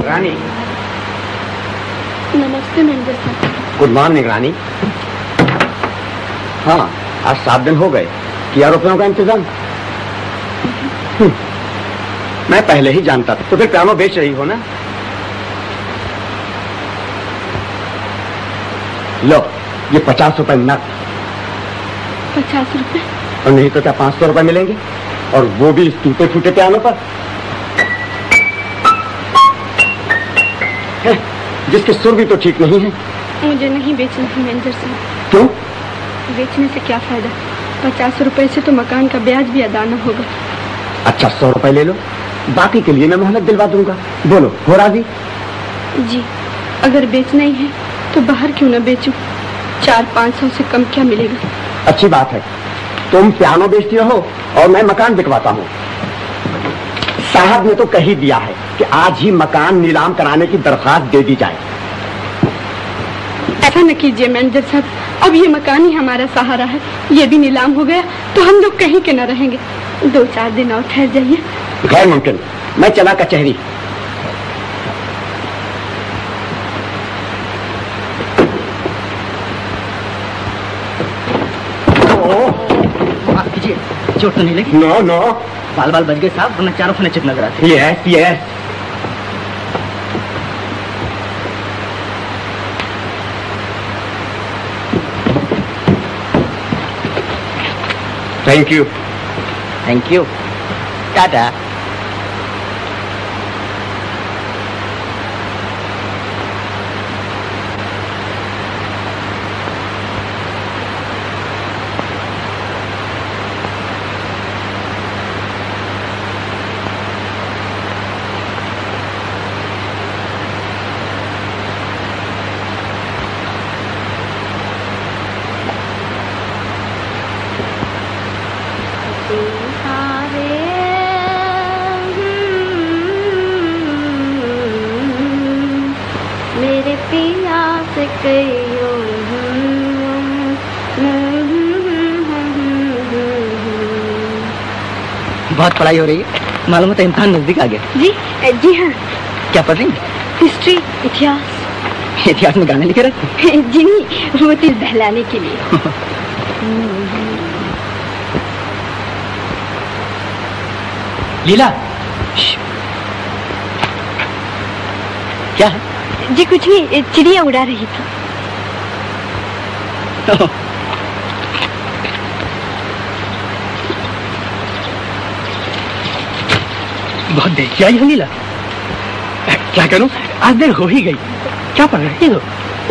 रानी। नमस्ते मैनेजर साहब। गुड मॉर्निंग रानी। हाँ, आज 7 दिन हो गए। किया रुपयों का इंतजाम? मैं पहले ही जानता था। तो फिर पियानो बेच रही हो ना? लो, ये 50 रुपए नकद। 50 रुपए? और नहीं तो क्या 500 रुपए मिलेंगे, और वो भी इस टूटे फूटे पियानो पर, जिसके सुर भी तो ठीक नहीं है। मुझे नहीं बेचना है मैनेजर साहब। क्यों? बेचने से क्या फायदा? 50 रुपए से तो मकान का ब्याज भी अदा न होगा। अच्छा, 100 रुपए ले लो, बाकी के लिए मैं मोहलत दिलवा दूंगा। बोलो, हो राजी? जी, अगर बेचना ही है तो बाहर क्यों न बेचूं? 400-500 से कम क्या मिलेगा? अच्छी बात है, तुम पियानो बेचती रहो और मैं मकान बिकवाता हूँ। साहब ने तो कह ही दिया है कि आज ही मकान नीलाम कराने की दरखास्त दे दी जाए। ऐसा न कीजिए मैनेजर साहब, अब ये मकान ही हमारा सहारा है। ये भी नीलाम हो गया तो हम लोग कहीं के न रहेंगे। 2-4 दिन और ठहर जाइए। गैर मुमकिन, मैं चला कचहरी। माफ कीजिए, चोट तो नहीं लगी? नो नो, बाल बाल बच गए साहब, वरना चारों खाने चिप नजर आते। Yes yes. Thank you. Thank you, Tata. मेरे पिया से बहुत पढ़ाई हो रही है, मालूम है तो इम्तिहान नजदीक आ गया। जी जी हाँ। क्या पढ़ रही हैं? हिस्ट्री, इतिहास। इतिहास में गाने लिखे रहते? जी नहीं, वो दिल बहलाने के लिए। लीला, क्या है? जी कुछ नहीं, चिड़िया उड़ा रही थी। बहुत देर से आई हो लीला। क्या करूं, आज देर हो ही गई। क्या पढ़ रही हो?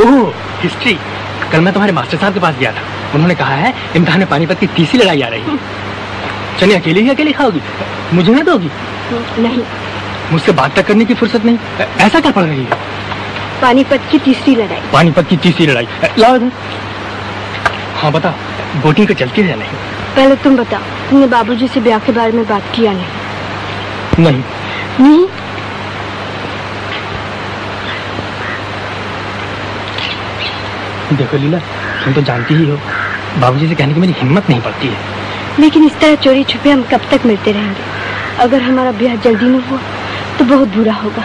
ओह, हिस्ट्री। कल मैं तुम्हारे मास्टर साहब के पास गया था, उन्होंने कहा है इम्तिहान पानीपत की तीसरी लड़ाई आ रही है। चलिए, अकेली ही अकेली खाओगी, मुझे ना दोगी? नहीं। मुझसे बात तक करने की फुर्सत नहीं। ऐसा क्या पढ़ रही है? पानीपत की तीसरी लड़ाई। पानीपत की तीसरी लड़ाई, लाओ इधर। हाँ बता, बोटिंग का चलती है या नहीं? पहले तुम बताओ, तुमने बाबूजी से ब्याह के बारे में बात किया नहीं? नहीं। नहीं? देखो लीला, तुम तो जानती ही हो बाबूजी से कहने की मेरी हिम्मत नहीं पड़ती है। लेकिन इस तरह चोरी छुपे हम कब तक मिलते रहेंगे? अगर हमारा ब्याह जल्दी न हुआ तो बहुत बुरा होगा।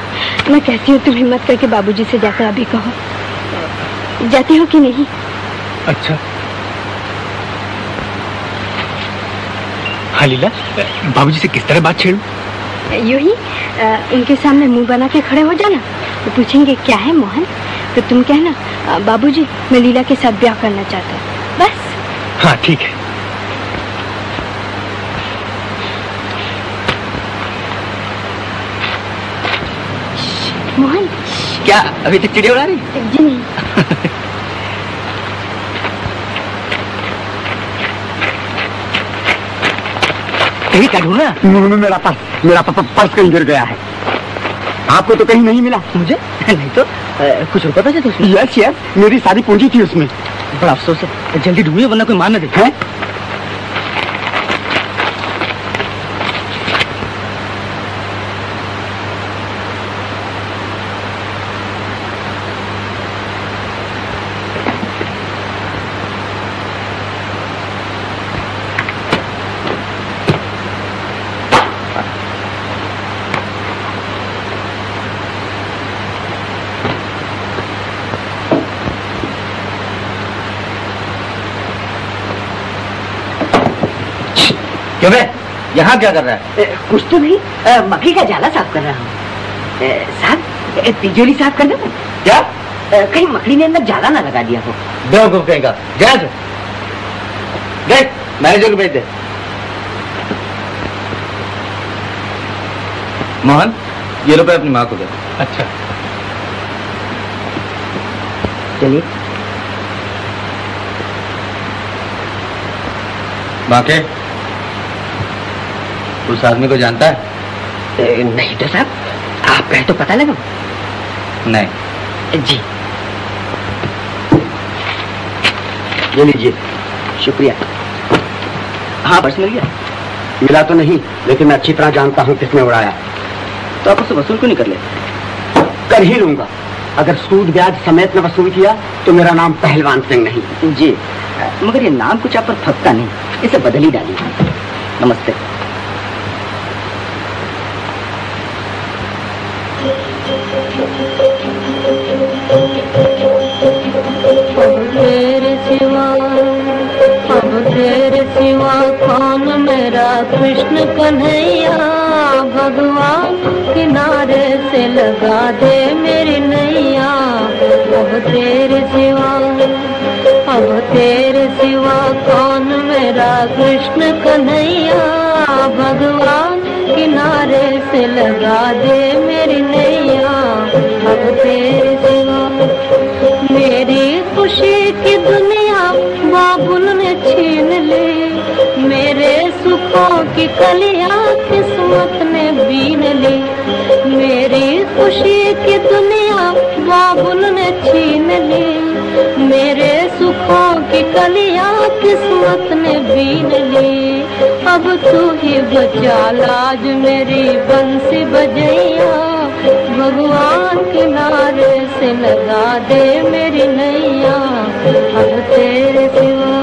मैं कहती हूँ तुम हिम्मत करके बाबूजी से जाकर अभी कहो। जाती हो कि नहीं? अच्छा। हाँ लीला, बाबूजी से किस तरह बात छेड़ूं? यूं ही उनके सामने मुंह बना के खड़े हो जाना। वो पूछेंगे क्या है मोहन, तो तुम कहना बाबूजी मैं लीला के साथ ब्याह करना चाहता हूँ, बस। हाँ ठीक है। मोहन। क्या अभी तक चिड़िया उड़ा रही? जी नहीं। कहीं क्या ढूंढ रहा? मेरा पर्स कहीं गिर गया है। आपको तो कहीं नहीं मिला? मुझे नहीं तो कुछ रुपए पैसे थे उसमें? यस यस, मेरी सारी पूंजी थी उसमें। बड़ा अफसोस है, जल्दी ढूंढिए वरना कोई मार न दे। हैं? क्यों बे, यहाँ क्या कर रहा है? कुछ तो नहीं, मक्खी का जाला साफ कर रहा हूँ। साहब तिजोरी साफ कर दो। क्या? कहीं मकड़ी ने अंदर जाला ना लगा दिया हो। बेवकूफ कहेगा, जा देख मैनेजर को भेज दे। मोहन, ये रुपए अपनी माँ को दे। अच्छा चलिए। बाकी उस आदमी को जानता है? नहीं तो साहब, आप कहे तो पता लगा। नहीं। जी ये लीजिए। शुक्रिया। हाँ पर्स मिल गया? मिला तो नहीं, लेकिन मैं अच्छी तरह जानता हूँ किसने उड़ाया। तो आप उससे वसूल क्यों नहीं कर ले? कर ही लूंगा। अगर सूद ब्याज समेत में वसूल किया तो मेरा नाम पहलवान सिंह नहीं। जी, मगर ये नाम कुछ आप पर फटता नहीं, इसे बदल ही डालिए। नमस्ते। तेरे सिवा कौन मेरा कृष्ण कन्हैया, भगवान किनारे से लगा दे मेरी नैया। अब तेरे सिवा कौन मेरा कृष्ण कन्हैया, भगवान किनारे से लगा दे मेरी नैया। अब तेरे सिवा मेरी खुशी की दुनिया बाबुल ने छीन ली, मेरे सुखों की कलियां किस्मत ने बीन ली। मेरी खुशी की दुनिया बाबुल ने छीन ली, मेरे सुखों की कलियां किस्मत ने बीन ली। अब तू ही बचा लाज मेरी बंसी बजैया, भगवान किनारे से लगा दे मेरी नैया। अब तेरे सिवा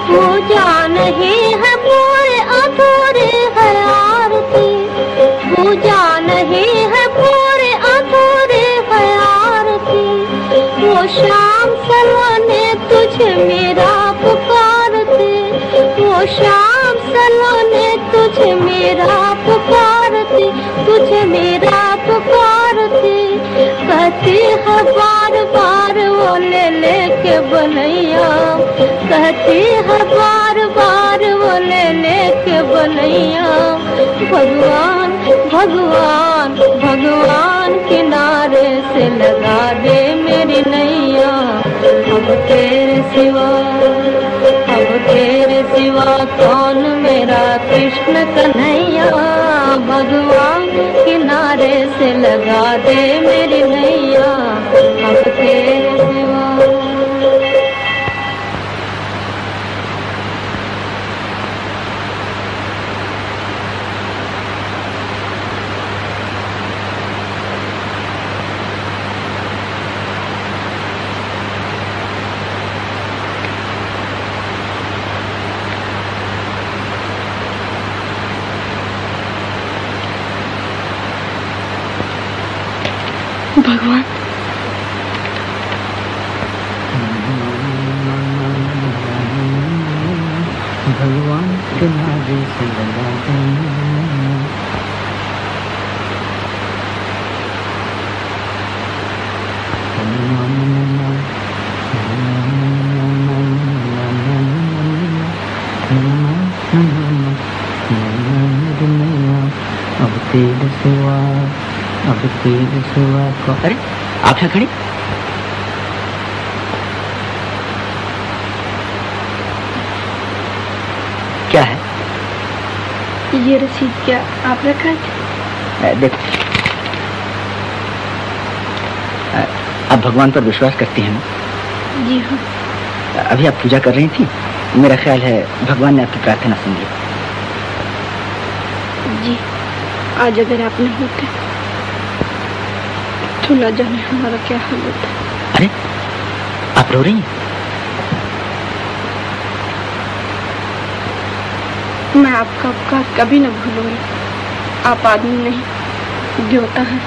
पूजा नहीं है पूरे अधूरे है आरती, पूजा नहीं है पूरे अधूरे है आरती। वो शाम सलोने तुझे मेरा पुकारते, वो शाम सलोने तुझे मेरा पुकारते, तुझे मेरा पुकारते। कहती है बार बार वो ले लेके बनैया, कहती है बार बार वो ले लेके बनैया। भगवान भगवान भगवान किनारे से लगा दे मेरी नैया। अब तेरे सिवा कौन मेरा कृष्ण कन्हैया। भगवान किनारे से लगा दे मेरी नैया, अब तेरे सिवा। भगवान भगवान किनारे से लगा दे। अब तेरे सिवा, अब तेरे सिवा को। अरे आप क्या खड़ी? क्या है ये रसीद? क्या आप रखा है? देखो, आप भगवान पर विश्वास करती हैं ना? जी हाँ। अभी आप पूजा कर रही थी, मेरा ख्याल है भगवान ने आपकी प्रार्थना सुन ली। जी, आज अगर आप नहीं होते तो न जाने हमारा क्या हाल होता। अरे आप रो रही हैं? मैं आपका उपकार कभी न भूलूंगी। आप आदमी नहीं, देवता है।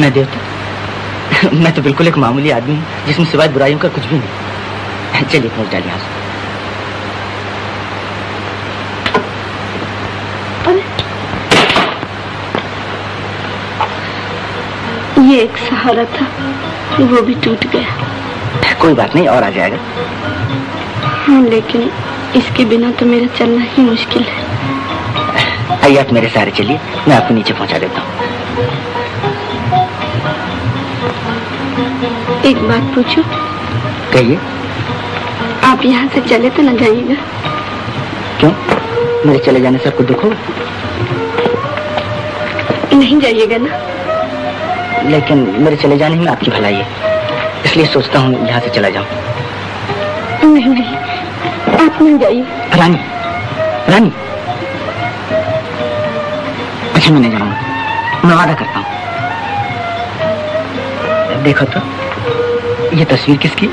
मैं देवता? मैं तो बिल्कुल एक मामूली आदमी हूँ जिसमें सिवाय बुराइयों का कुछ भी नहीं। चलिए पहुंच डालिए आप। ये एक सहारा था, वो भी टूट गया। कोई बात नहीं, और आ जाएगा। हाँ, लेकिन इसके बिना तो मेरा चलना ही मुश्किल है। आइए आप मेरे सहारे चलिए, मैं आपको नीचे पहुंचा देता हूँ। एक बात पूछूं? कहिए। आप यहाँ से चले तो न जाइएगा? क्यों, मेरे चले जाने से आपको दुख होगा? नहीं जाइएगा ना? लेकिन मेरे चले जाने में आपकी भलाई है, इसलिए सोचता हूँ यहाँ से चला जाऊँ। नहीं नहीं, आप नहीं जाइए। रानी, रानी, अच्छा मैं नहीं जाऊंगा, मैं वादा करता हूँ। देखो तो, ये तस्वीर किसकी?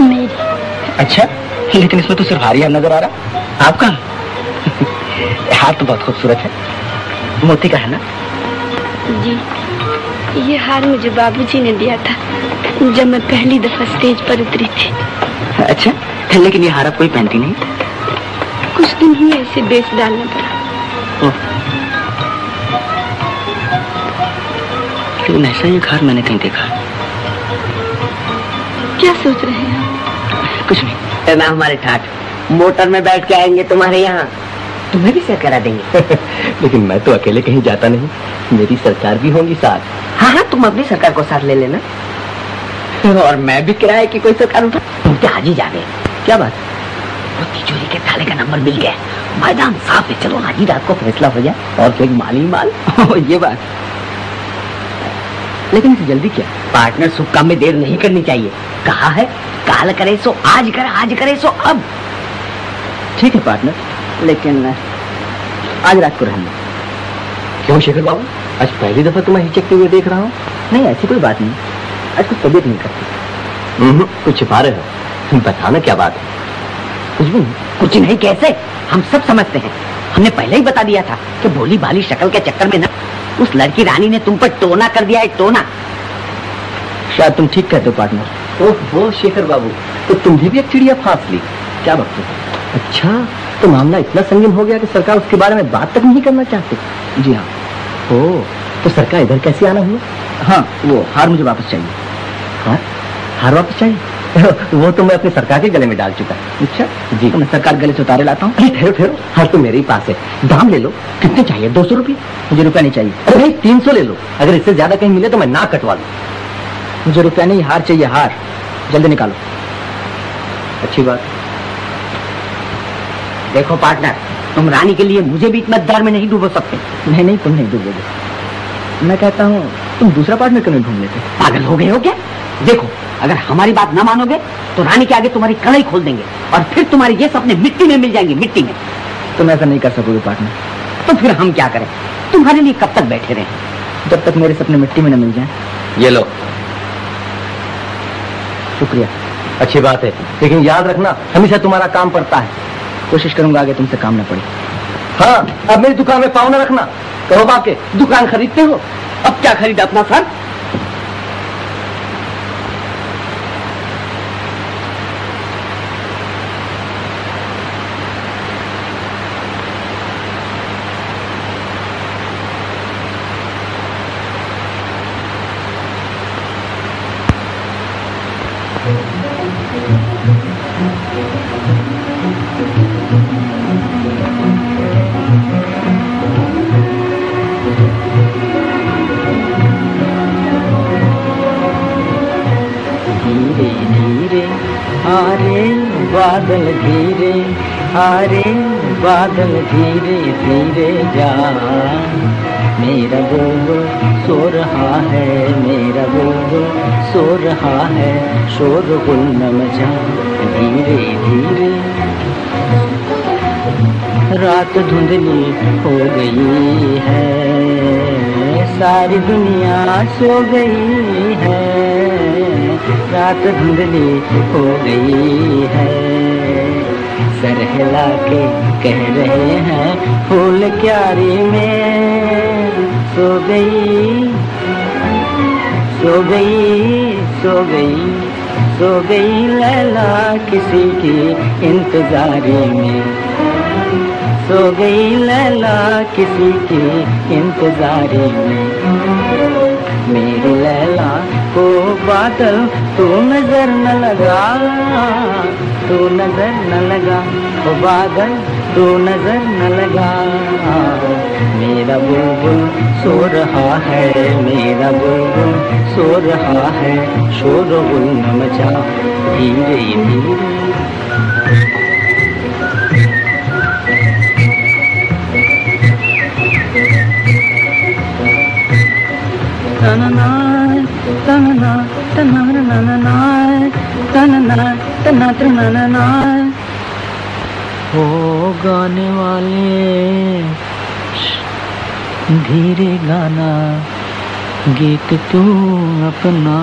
मेरी। अच्छा, लेकिन इसमें तो सिर्फ हार ही नजर आ रहा। आपका? हार तो बहुत खूबसूरत है, मोती का है ना? जी, ये हार मुझे बाबूजी ने दिया था जब मैं पहली दफा स्टेज पर उतरी थी। अच्छा, लेकिन ये हार आप कोई पहनती नहीं? कुछ दिन ही ऐसे बेच डालना पड़ा। लेकिन ऐसा ये हार मैंने कहीं देखा। क्या सोच रहे हैं आप? कुछ नहीं। ना हमारे ठाठ मोटर में बैठ के आएंगे तुम्हारे यहाँ, तुम्हें भी सर करा देंगे। लेकिन मैं तो अकेले कहीं जाता नहीं, मेरी सरकार भी होगी साथ। हाँ हाँ, तुम अपनी सरकार को साथ ले लेना। और मैं भी किराए की कोई सरकार उठा। तुम क्या आज ही जा गए? क्या बात? वो तिजोरी के थाले का नंबर मिल गया, मैदान साफ है। चलो आज ही रात को फैसला हो जाए, और फिर माल ही माल। ये बात। लेकिन इसे जल्दी क्या? पार्टनर शुभ काम में देर नहीं करनी चाहिए। कहा है काल करे सो आज करे, आज करे सो अब। ठीक है पार्टनर, लेकिन आज रात को रहना। क्यों शेखर बाबू, आज पहली दफा तुम्हें हिचकते हुए देख रहा हूँ। नहीं, ऐसी कोई बात नहीं, आज कुछ तबीयत नहीं करती। कुछ छिपा रहे हो, तुम बताना क्या बात है? कुछ भी नहीं। कुछ नहीं कैसे? हम सब समझते हैं। हमने पहले ही बता दिया था कि भोली भाली शक्ल के चक्कर में ना उस लड़की रानी ने तुम पर टोना कर दिया है, टोना। शायद तुम ठीक कहते हो पार्टनर। ओह शेखर बाबू, तो तुम भी एक चिड़िया फांस ली। क्या बात है? अच्छा, तो मामला इतना संगीन हो गया कि सरकार उसके बारे में बात तक नहीं करना चाहती। जी हाँ। ओह, तो सरकार इधर कैसे आना हुआ? हाँ, वो हार मुझे वापस चाहिए। हार? हार वापस चाहिए? वो तो मैं अपनी सरकार के गले में डाल चुका। अच्छा जी, तो मैं सरकार गले से उतारे लाता हूँ। अरे ठहरो ठहरो, हार तो मेरे ही पास है, दाम ले लो। कितने चाहिए? 200 रुपये? मुझे रुपया नहीं चाहिए। अरे भाई 300 ले लो, अगर इससे ज्यादा कहीं मिले तो मैं ना कटवा लूँ। मुझे रुपया नहीं, हार चाहिए, हार। जल्दी निकालो। अच्छी बात। देखो पार्टनर, तुम रानी के लिए मुझे भी इतना दर में नहीं डूबो सकते। नहीं नहीं, तुम नहीं डूबोगे। मैं कहता हूँ तुम दूसरा पार्टनर क्यों नहीं ढूंढ लेते? पागल हो गए हो क्या? देखो, अगर हमारी बात ना मानोगे तो रानी के आगे तुम्हारी कलाई खोल देंगे और फिर तुम्हारे ये सपने मिट्टी में मिल जाएंगे, मिट्टी में। तुम ऐसा नहीं कर सकोगे पार्टनर। तो फिर हम क्या करें? तुम्हारे लिए कब तक बैठे रहें? जब तक मेरे सपने मिट्टी में न मिल जाएं। ये लो। शुक्रिया। अच्छी बात है, लेकिन याद रखना हमेशा तुम्हारा काम पड़ता है। कोशिश करूंगा आगे तुमसे काम न पड़े। हाँ, अब मेरी दुकान में पाँव न रखना। कहो बाप के दुकान खरीदते हो? अब क्या खरीदा अपना सर? बादल धीरे हारे, बादल धीरे धीरे जा। मेरा बुलबुल सो रहा है, मेरा बुलबुल सो रहा है, शोरगुल न मचा धीरे धीरे। रात धुंधली हो गई है, सारी दुनिया सो गई है। रात धुंधली हो गई है, सर हिला के कह रहे हैं फूल क्यारी में सो गई, सो गई, सो गई, सो गई लैला किसी की इंतजारी में। सो गई लैला किसी की इंतजारी में। मेरी लैला को बादल तू नजर न लगा, तू नजर न लगा, ओ बादल तू नजर न लगा। मेरा बुलबुल सो रहा है, मेरा बुलबुल सो रहा है, शोरगुल न मचा धीरे धीरे। तनना तनना तनना तनना तनना तनना। हो गाने वाले धीरे गाना, गीत तू अपना।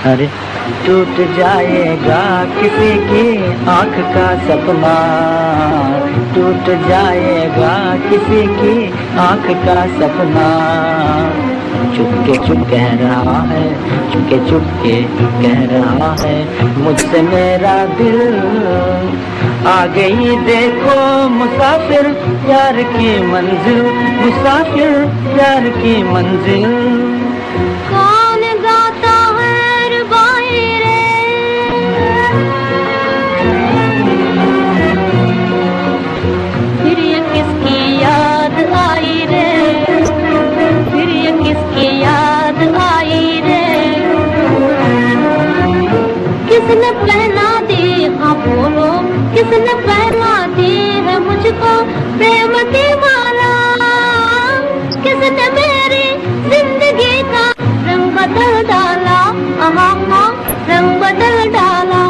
अरे टूट जाएगा किसी की आँख का सपना, टूट जाएगा किसी की आँख का सपना। चुपके चुप कह रहा है, चुपके चुपके कह रहा है मुझसे मेरा दिल। आ गई देखो मुसाफिर प्यार की मंजिल, मुसाफिर प्यार की मंजिल। कौन गाता है रुबाई रे, फिर ये किसकी याद आई रे, फिर ये किसकी याद आई रे। किसने पहना दी, हाँ बोलो, किसने पहना दी है मुझको प्रेम की माला। किसने मेरी जिंदगी का रंग बदल डाला, हाँ रंग बदल डाला।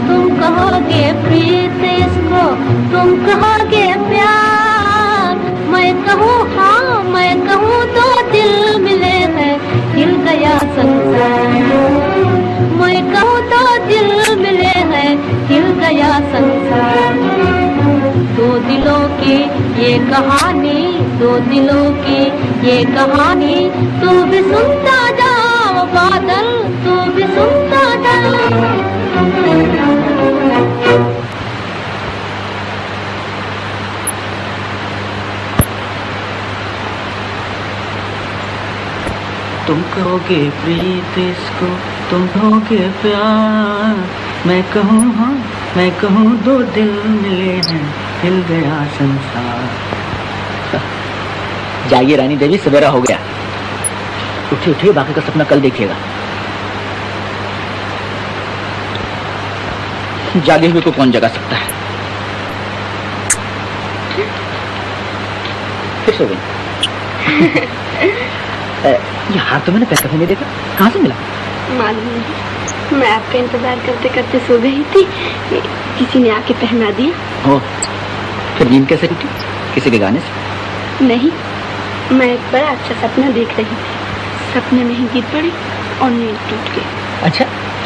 तुम कहोगे प्रीत इसको, तुम कहोगे प्यार, मैं कहूँ हाँ, मैं कहूँ तो दिल मिले हैं, हिल गया संसार। मैं कहूँ तो दिल मिले हैं, हिल गया संसार। दो दिलों की ये कहानी, दो दिलों की ये कहानी, तू भी सुनता जाओ बादल, तू भी सुनता जाओ। तुम कहोगे प्रीत इसको, तुम कहोगे प्यार, मैं कहूँ हाँ, मैं कहूँ दो दिल मिले हैं, हिल गया संसार। जाइए रानी देवी, सवेरा हो गया। उठिए उठिए, बाकी का सपना कल देखिएगा। जागे हुए को कौन जगा सकता है? फिर सो गई। ये हाथ तो मैंने पैर कभी नहीं देखा, कहाँ से मिला? मालूम नहीं, मैं आपका इंतजार करते करते सो गई थी, किसी ने आके पहना दिया। ओ, फिर नींद कैसे टूटी? किसी के गाने से? नहीं, मैं एक बड़ा अच्छा सपना देख रही थी, सपने में ही गिर पड़ी और नींद टूट गई। अच्छा,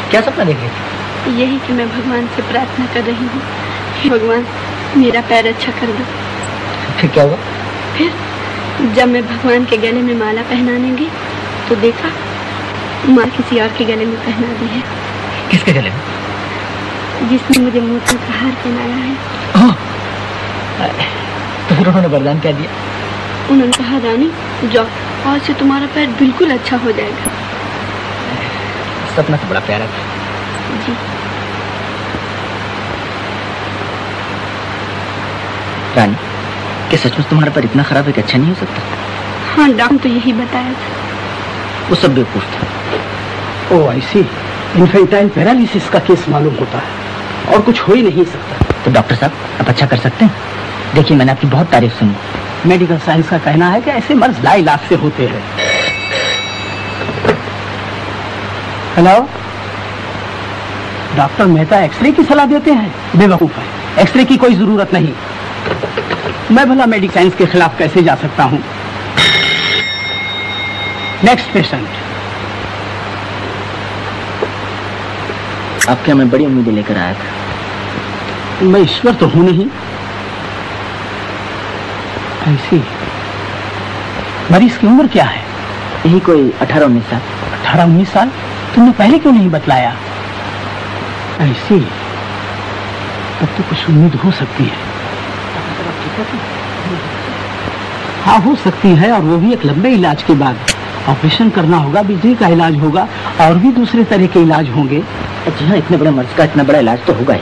क्या सपना देख रही थी? यही कि मैं भगवान से प्रार्थना कर रही हूँ, भगवान मेरा पैर अच्छा कर दो। फिर क्या हुआ? फिर जब मैं भगवान के गले में माला पहनाने गई तो देखा माँ किसी और के गले में पहना दी है। किसके गले में? जिसने मुझे मोती का हार पहनाया है। तो फिर उन्होंने वरदान क्या दिया? उन्होंने कहा, रानी जाओ, आज से तुम्हारा पैर बिल्कुल अच्छा हो जाएगा। सपना तो बड़ा प्यारा था। जी। रानी, क्या सचमुच तुम्हारा पैर इतना खराब है कि अच्छा नहीं हो सकता? हाँ, डॉक्टर तो यही बताया था। वो सब बेवकूफ था। ओ ऐसी इन्फेंटाइल पैरालिसिस का केस मालूम होता है और कुछ हो ही नहीं सकता। तो डॉक्टर साहब, आप अच्छा कर सकते हैं? देखिए, मैंने आपकी बहुत तारीफ सुनी। मेडिकल साइंस का कहना है कि ऐसे मर्ज लाइलाज से होते हैं। हेलो, डॉक्टर मेहता एक्सरे की सलाह देते हैं? बेवकूफ है, एक्सरे की कोई जरूरत नहीं। मैं भला मेडिकल साइंस के खिलाफ कैसे जा सकता हूं? Next patient. आपके हमें बड़ी उम्मीदें लेकर आया था। मैं ईश्वर तो हूं नहीं। ऐसी मरीज की उम्र क्या है? यही कोई 18-19 साल। 18-19 साल? तुमने पहले क्यों नहीं बतलाया? ऐसी तब तो कुछ उम्मीद हो सकती है। हाँ, हो सकती है, और वो भी एक लंबे इलाज के बाद। ऑपरेशन करना होगा, बिजली का इलाज होगा और भी दूसरे तरह के इलाज होंगे। जी हाँ, इतने बड़े मर्ज का इतना बड़ा इलाज तो होगा ही।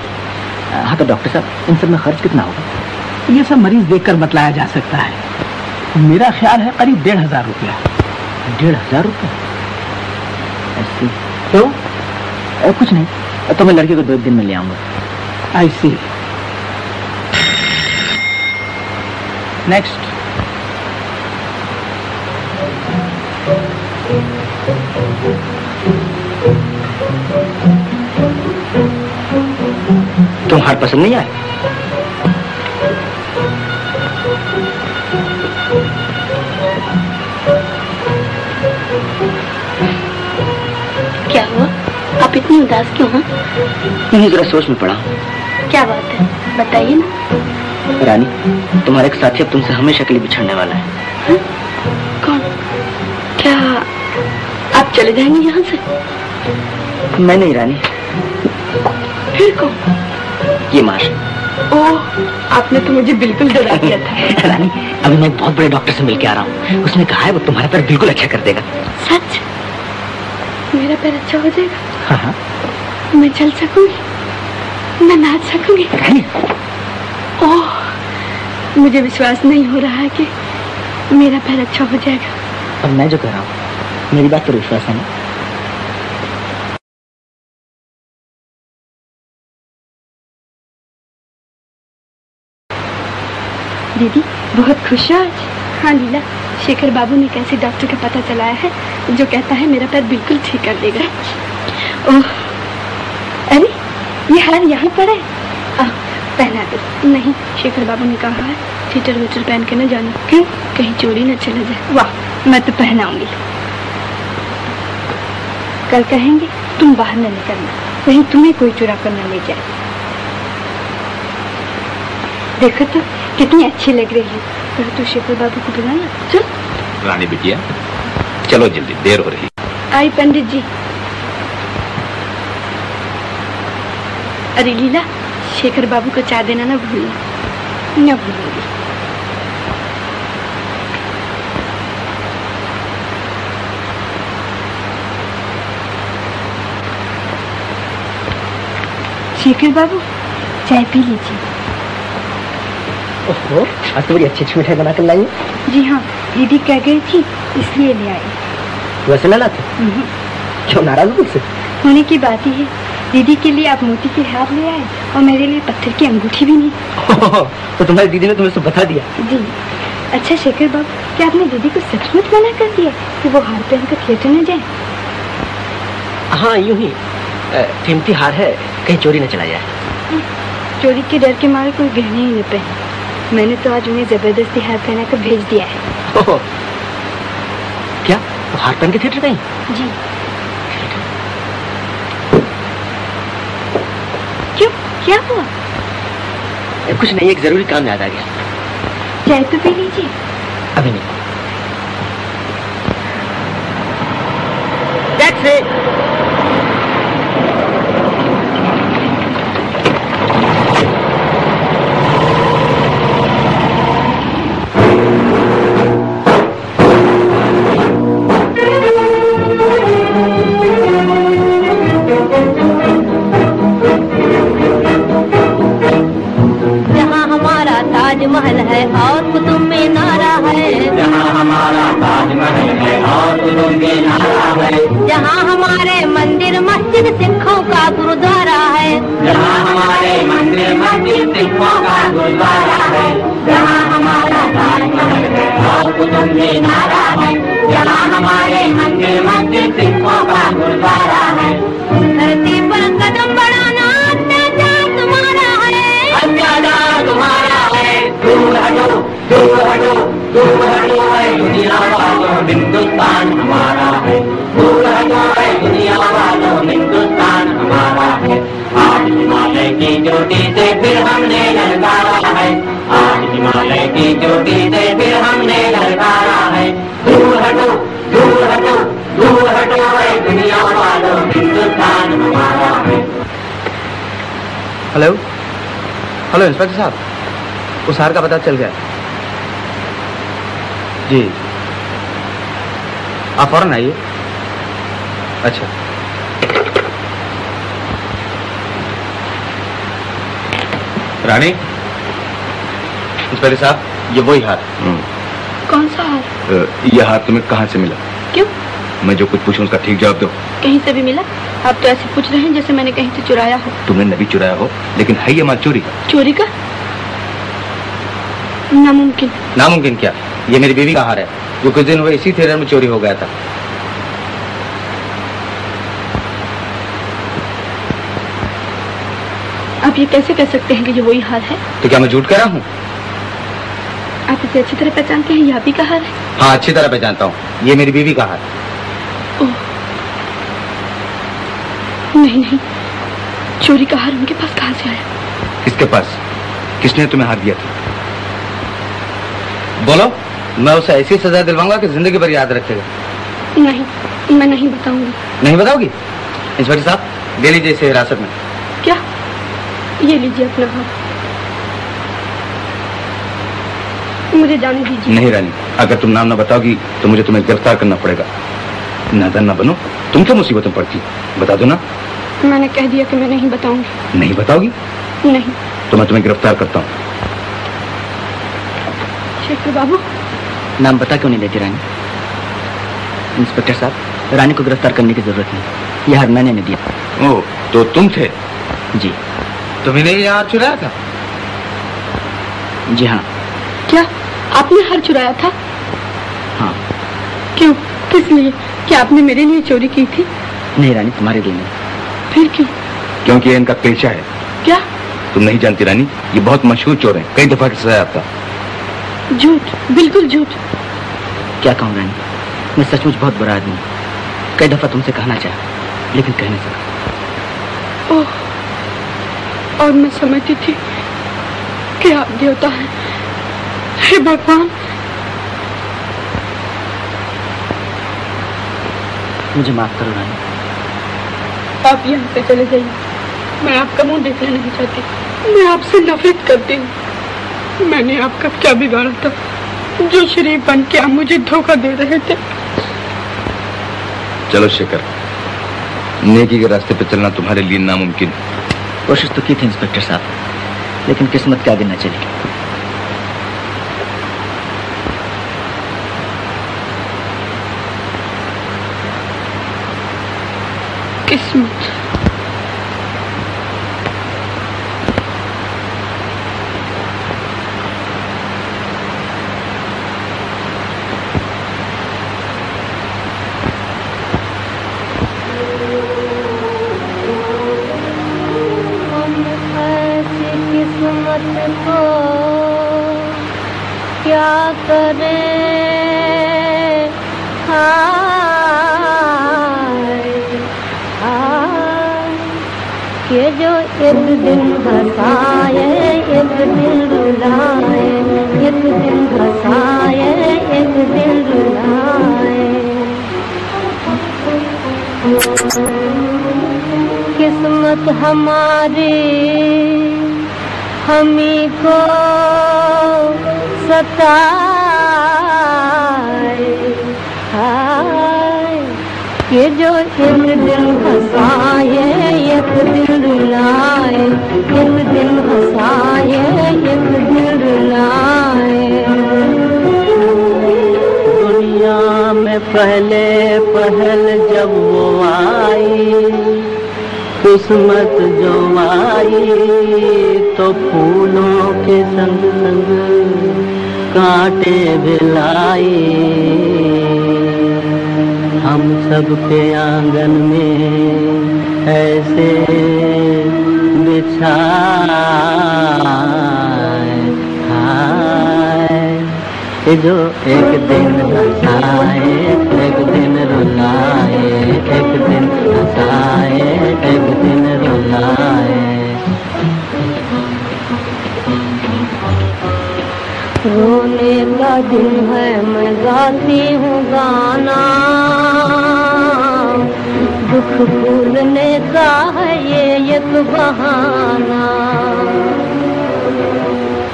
हाँ, तो डॉक्टर साहब, इन सब में खर्च कितना होगा? ये सब मरीज देखकर बतलाया जा सकता है। मेरा ख्याल है करीब 1500 रुपया। 1500 रुपया? ऐसी तो कुछ नहीं, तो मैं लड़के को 2 दिन में ले आऊंगा। ऐसी नेक्स्ट। तुम हार पसंद नहीं आए? क्या हुआ? आप इतनी उदास क्यों हैं? नहीं, जरा सोच में पड़ा। क्या बात है, बताइए ना। रानी, तुम्हारे एक साथी अब तुमसे हमेशा के लिए बिछड़ने वाला है। हा? कौन? क्या आप चले जाएंगे यहाँ से? मैं नहीं रानी। फिर कौन? ये माश। ओह, आपने तो मुझे बिल्कुल डरा दिया था। रानी, अभी मैं बहुत बड़े डॉक्टर से मिल के आ रहा हूँ। उसने कहा है वो तुम्हारा पैर बिल्कुल अच्छा कर देगा। सच? मेरा पैर अच्छा हो जाएगा? हाँ हाँ। मैं चल सकूंगी, मैं नाच सकूंगी। रानी, ओह, मुझे विश्वास नहीं हो रहा है कि मेरा पैर अच्छा हो जाएगा। और मैं जो कह रहा हूँ, मेरी बात पर विश्वास है ना? दीदी बहुत खुश है आज। हाँ लीला, शेखर बाबू ने कैसे डॉक्टर का पता चलाया है जो कहता है मेरा पैर बिल्कुल ठीक कर देगा। ओह, अरे ये हार यहाँ पर है, पहना दो। नहीं, शेखर बाबू ने कहा है स्वेटर वेटर पहन के न जाना। क्यों? कहीं चोरी न चला जाए। वाह, मैं तो पहनाऊंगी। कल कहेंगे तुम बाहर न निकलना, कहीं तुम्हें कोई चुरा कर न ले जाए। देखो तो कितनी अच्छी लग रही है। तो शेखर बाबू को बुलाना। चल रानी बिटिया, चलो जल्दी, देर हो रही। आई पंडित जी। अरे लीला, शेखर बाबू को चाय देना ना भूलना। न भूलूंगी। शेखर बाबू, चाय पी लीजिए। ओहो, आज तो बड़ी अच्छी मिठाई बना कर लाई। जी हाँ, दीदी कह गई थी इसलिए ले आई। वैसे ना लाते? क्यों, नाराज हो तुमसे? होने की बात ही है। दीदी के लिए आप मोती के हार ले आए। और मेरे लिए पत्थर की अंगूठी भी नहीं। तो तुम्हारी दीदी ने तुम्हें सब बता दिया? जी। अच्छा शेखर बाबू, क्या आपने दीदी को सचमुच मना कर दिया कि वो हार पहनकर थिएटर न जाए? हाँ, यूं ही कीमती हार है, कहीं चोरी न चला जाए। चोरी के डर के मारे कोई गहने ही न पहने। मैंने तो आज उन्हें जबरदस्ती हार पहना कर भेज दिया है। क्या वो हार पहन के थिएटर गई? जी। क्यों, क्या हुआ? कुछ नहीं, एक जरूरी काम याद आ गया। चाय तो पी लीजिए। अभी नहीं। टैक्सी। महल है और कुतुब मीनारा है, जहाँ हमारा ताजमहल है और कुतुब मीनारा है, जहाँ हमारे मंदिर मस्जिद सिखों का गुरुद्वारा है, जहाँ हमारे मंदिर मस्जिद सिखों का गुरुद्वारा है, जहाँ हमारा ताजमहल है और कुतुब मीनारा है, जहाँ हमारे मंदिर मस्जिद सिखों का गुरुद्वारा है। धरती पर कदम बढ़ाना अत्याचार तुम्हारा है, अत्याचार तुम्हारा है, दूर हटो दूर हटो दूर हटो है दुनिया वालों, हिंदुस्तान हमारा है, दूर हटो है दुनिया वालों, हिंदुस्तान हमारा है। आज हिमालय की चोटी से फिर हमने ललकारा है, आज हिमालय की चोटी से फिर हमने ललकारा है, दूर हटो दूर हटो दूर हटो है दुनिया वालों, हिंदुस्तान हमारा है। हेलो हेलो इंस्पेक्टर साहब, उस हार का पता चल गया जी। आप फौरन आइए। अच्छा, रानी। इंस्पेक्टर साहब, ये वही हार। कौन सा हार? ये हार तुम्हें कहाँ से मिला? क्यों? मैं जो कुछ पूछूं उसका ठीक जवाब दो। कहीं से भी मिला? आप तो ऐसे पूछ रहे हैं जैसे मैंने कहीं से चुराया हो। तुमने नहीं चुराया हो, लेकिन है ये माल चोरी का। चोरी का? नामुमकिन। नामुमकिन क्या? ये मेरी बीवी का हार है, जो कुछ दिन हुए इसी थिएटर में चोरी हो गया था। आप ये कैसे कह सकते हैं कि ये वही हार है? तो क्या मैं झूठ कह रहा हूँ? आप इसे अच्छी तरह पहचानते हैं, ये आप ही का हार है? हाँ, अच्छी तरह पहचानता हूँ, ये मेरी बीवी का हार। नहीं नहीं, चोरी का हार उनके पास कहाँ से आया? किसके पास? किसने तुम्हें हार दिया था? बोलो, मैं उसे ऐसी सजा दिलवाऊंगा कि जिंदगी भर याद रखेगा। नहीं, मैं नहीं बताऊंगी। नहीं बताओगी? इंस्पेक्टर साहब, ले लीजिए इसे हिरासत में। क्या? ये लीजिए अपना हाथ, मुझे जाने दीजिए। नहीं रानी, अगर तुम नाम न बताओगी तो मुझे तुम्हें गिरफ्तार करना पड़ेगा। नादान ना बनो, तुम क्या मुसीबत में पड़ती? बता दो ना। मैंने कह दिया कि मैं नहीं बताऊंगी। नहीं बताओगी? नहीं। तो मैं तुम्हें गिरफ्तार करता हूँ। शेखर बाबू। नाम बता क्यों नहीं देती रानी? इंस्पेक्टर साहब, रानी को गिरफ्तार करने की जरूरत नहीं, यह हार मैंने नहीं दिया। ओह, तो तुम थे? जी। तुम्हें ये हार चुराया था? जी हाँ। क्या आपने हार चुराया था? हाँ। क्यों? किस लिए? क्या आपने मेरे लिए चोरी की थी? नहीं रानी, तुम्हारे लिए नहीं। फिर क्यों? क्योंकि ये इनका पेशा है। क्या? तुम नहीं जानती रानी, ये बहुत मशहूर चोर हैं, कई दफा की सजा आता। झूठ, बिल्कुल झूठ। क्या कहूँ रानी, मैं सचमुच बहुत बुरा आदमी हूँ। कई दफा तुमसे कहना चाहा, लेकिन कह नहीं सका। ओह, और मैं समझती थी कि आप देवता हैं। हे भगवान, मुझे माफ करो रानी। आप यहाँ से चले जाइए, मैं आपका मुंह देखना नहीं चाहती। मैं आपसे नफरत करती हूँ। मैंने आपका क्या बिगाड़ा था जो शरीफ बन के आप मुझे धोखा दे रहे थे? चलो शेखर, नेकी के रास्ते पे चलना तुम्हारे लिए नामुमकिन। कोशिश तो की थी इंस्पेक्टर साहब, लेकिन किस्मत के आगे न चली। किस्मत? रात को क्या करें ये जो एक दिन हंसाए एक दिन रुलाए, एक दिन हंसाए एक दिन रुलाए। किस्मत हमारी हमी को सताए, ये जो एक दिन हंसाए एक दिन रुलाए, एक दिन हंसाए एक दिन रुलाए। दुनिया में पहले पहल जब वो आई, किस्मत जो आई तो फूलों के संग संग कांटे भी लाई। हम सबके आंगन में ऐसे बिछाए हाय, जो एक दिन हंसाए एक दिन रुलाए, एक दिन हंसाए एक दिन रुलाए। रोने का दिन है मैं गाती हूँ गाना, दुख भूलने का है ये एक बहाना।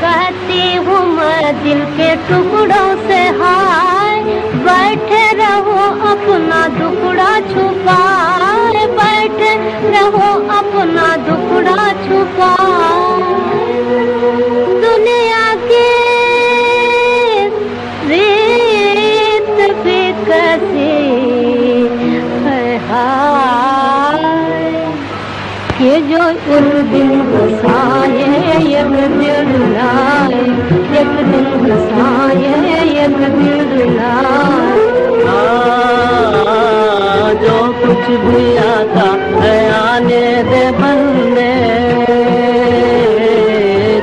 कहती हूँ मैं दिल के टुकड़ों से हाय, बैठे रहो अपना दुखड़ा छुपाए, बैठे रहो अपना दुखड़ा छुपाए। दुनिया की रीत भी कैसी है हाय, ये जो एक दिन हंसाए एक दिन रुलाए, एक दिन हंसाए एक दिन रुलाए। जो कुछ भी आता है आने दे बंदे,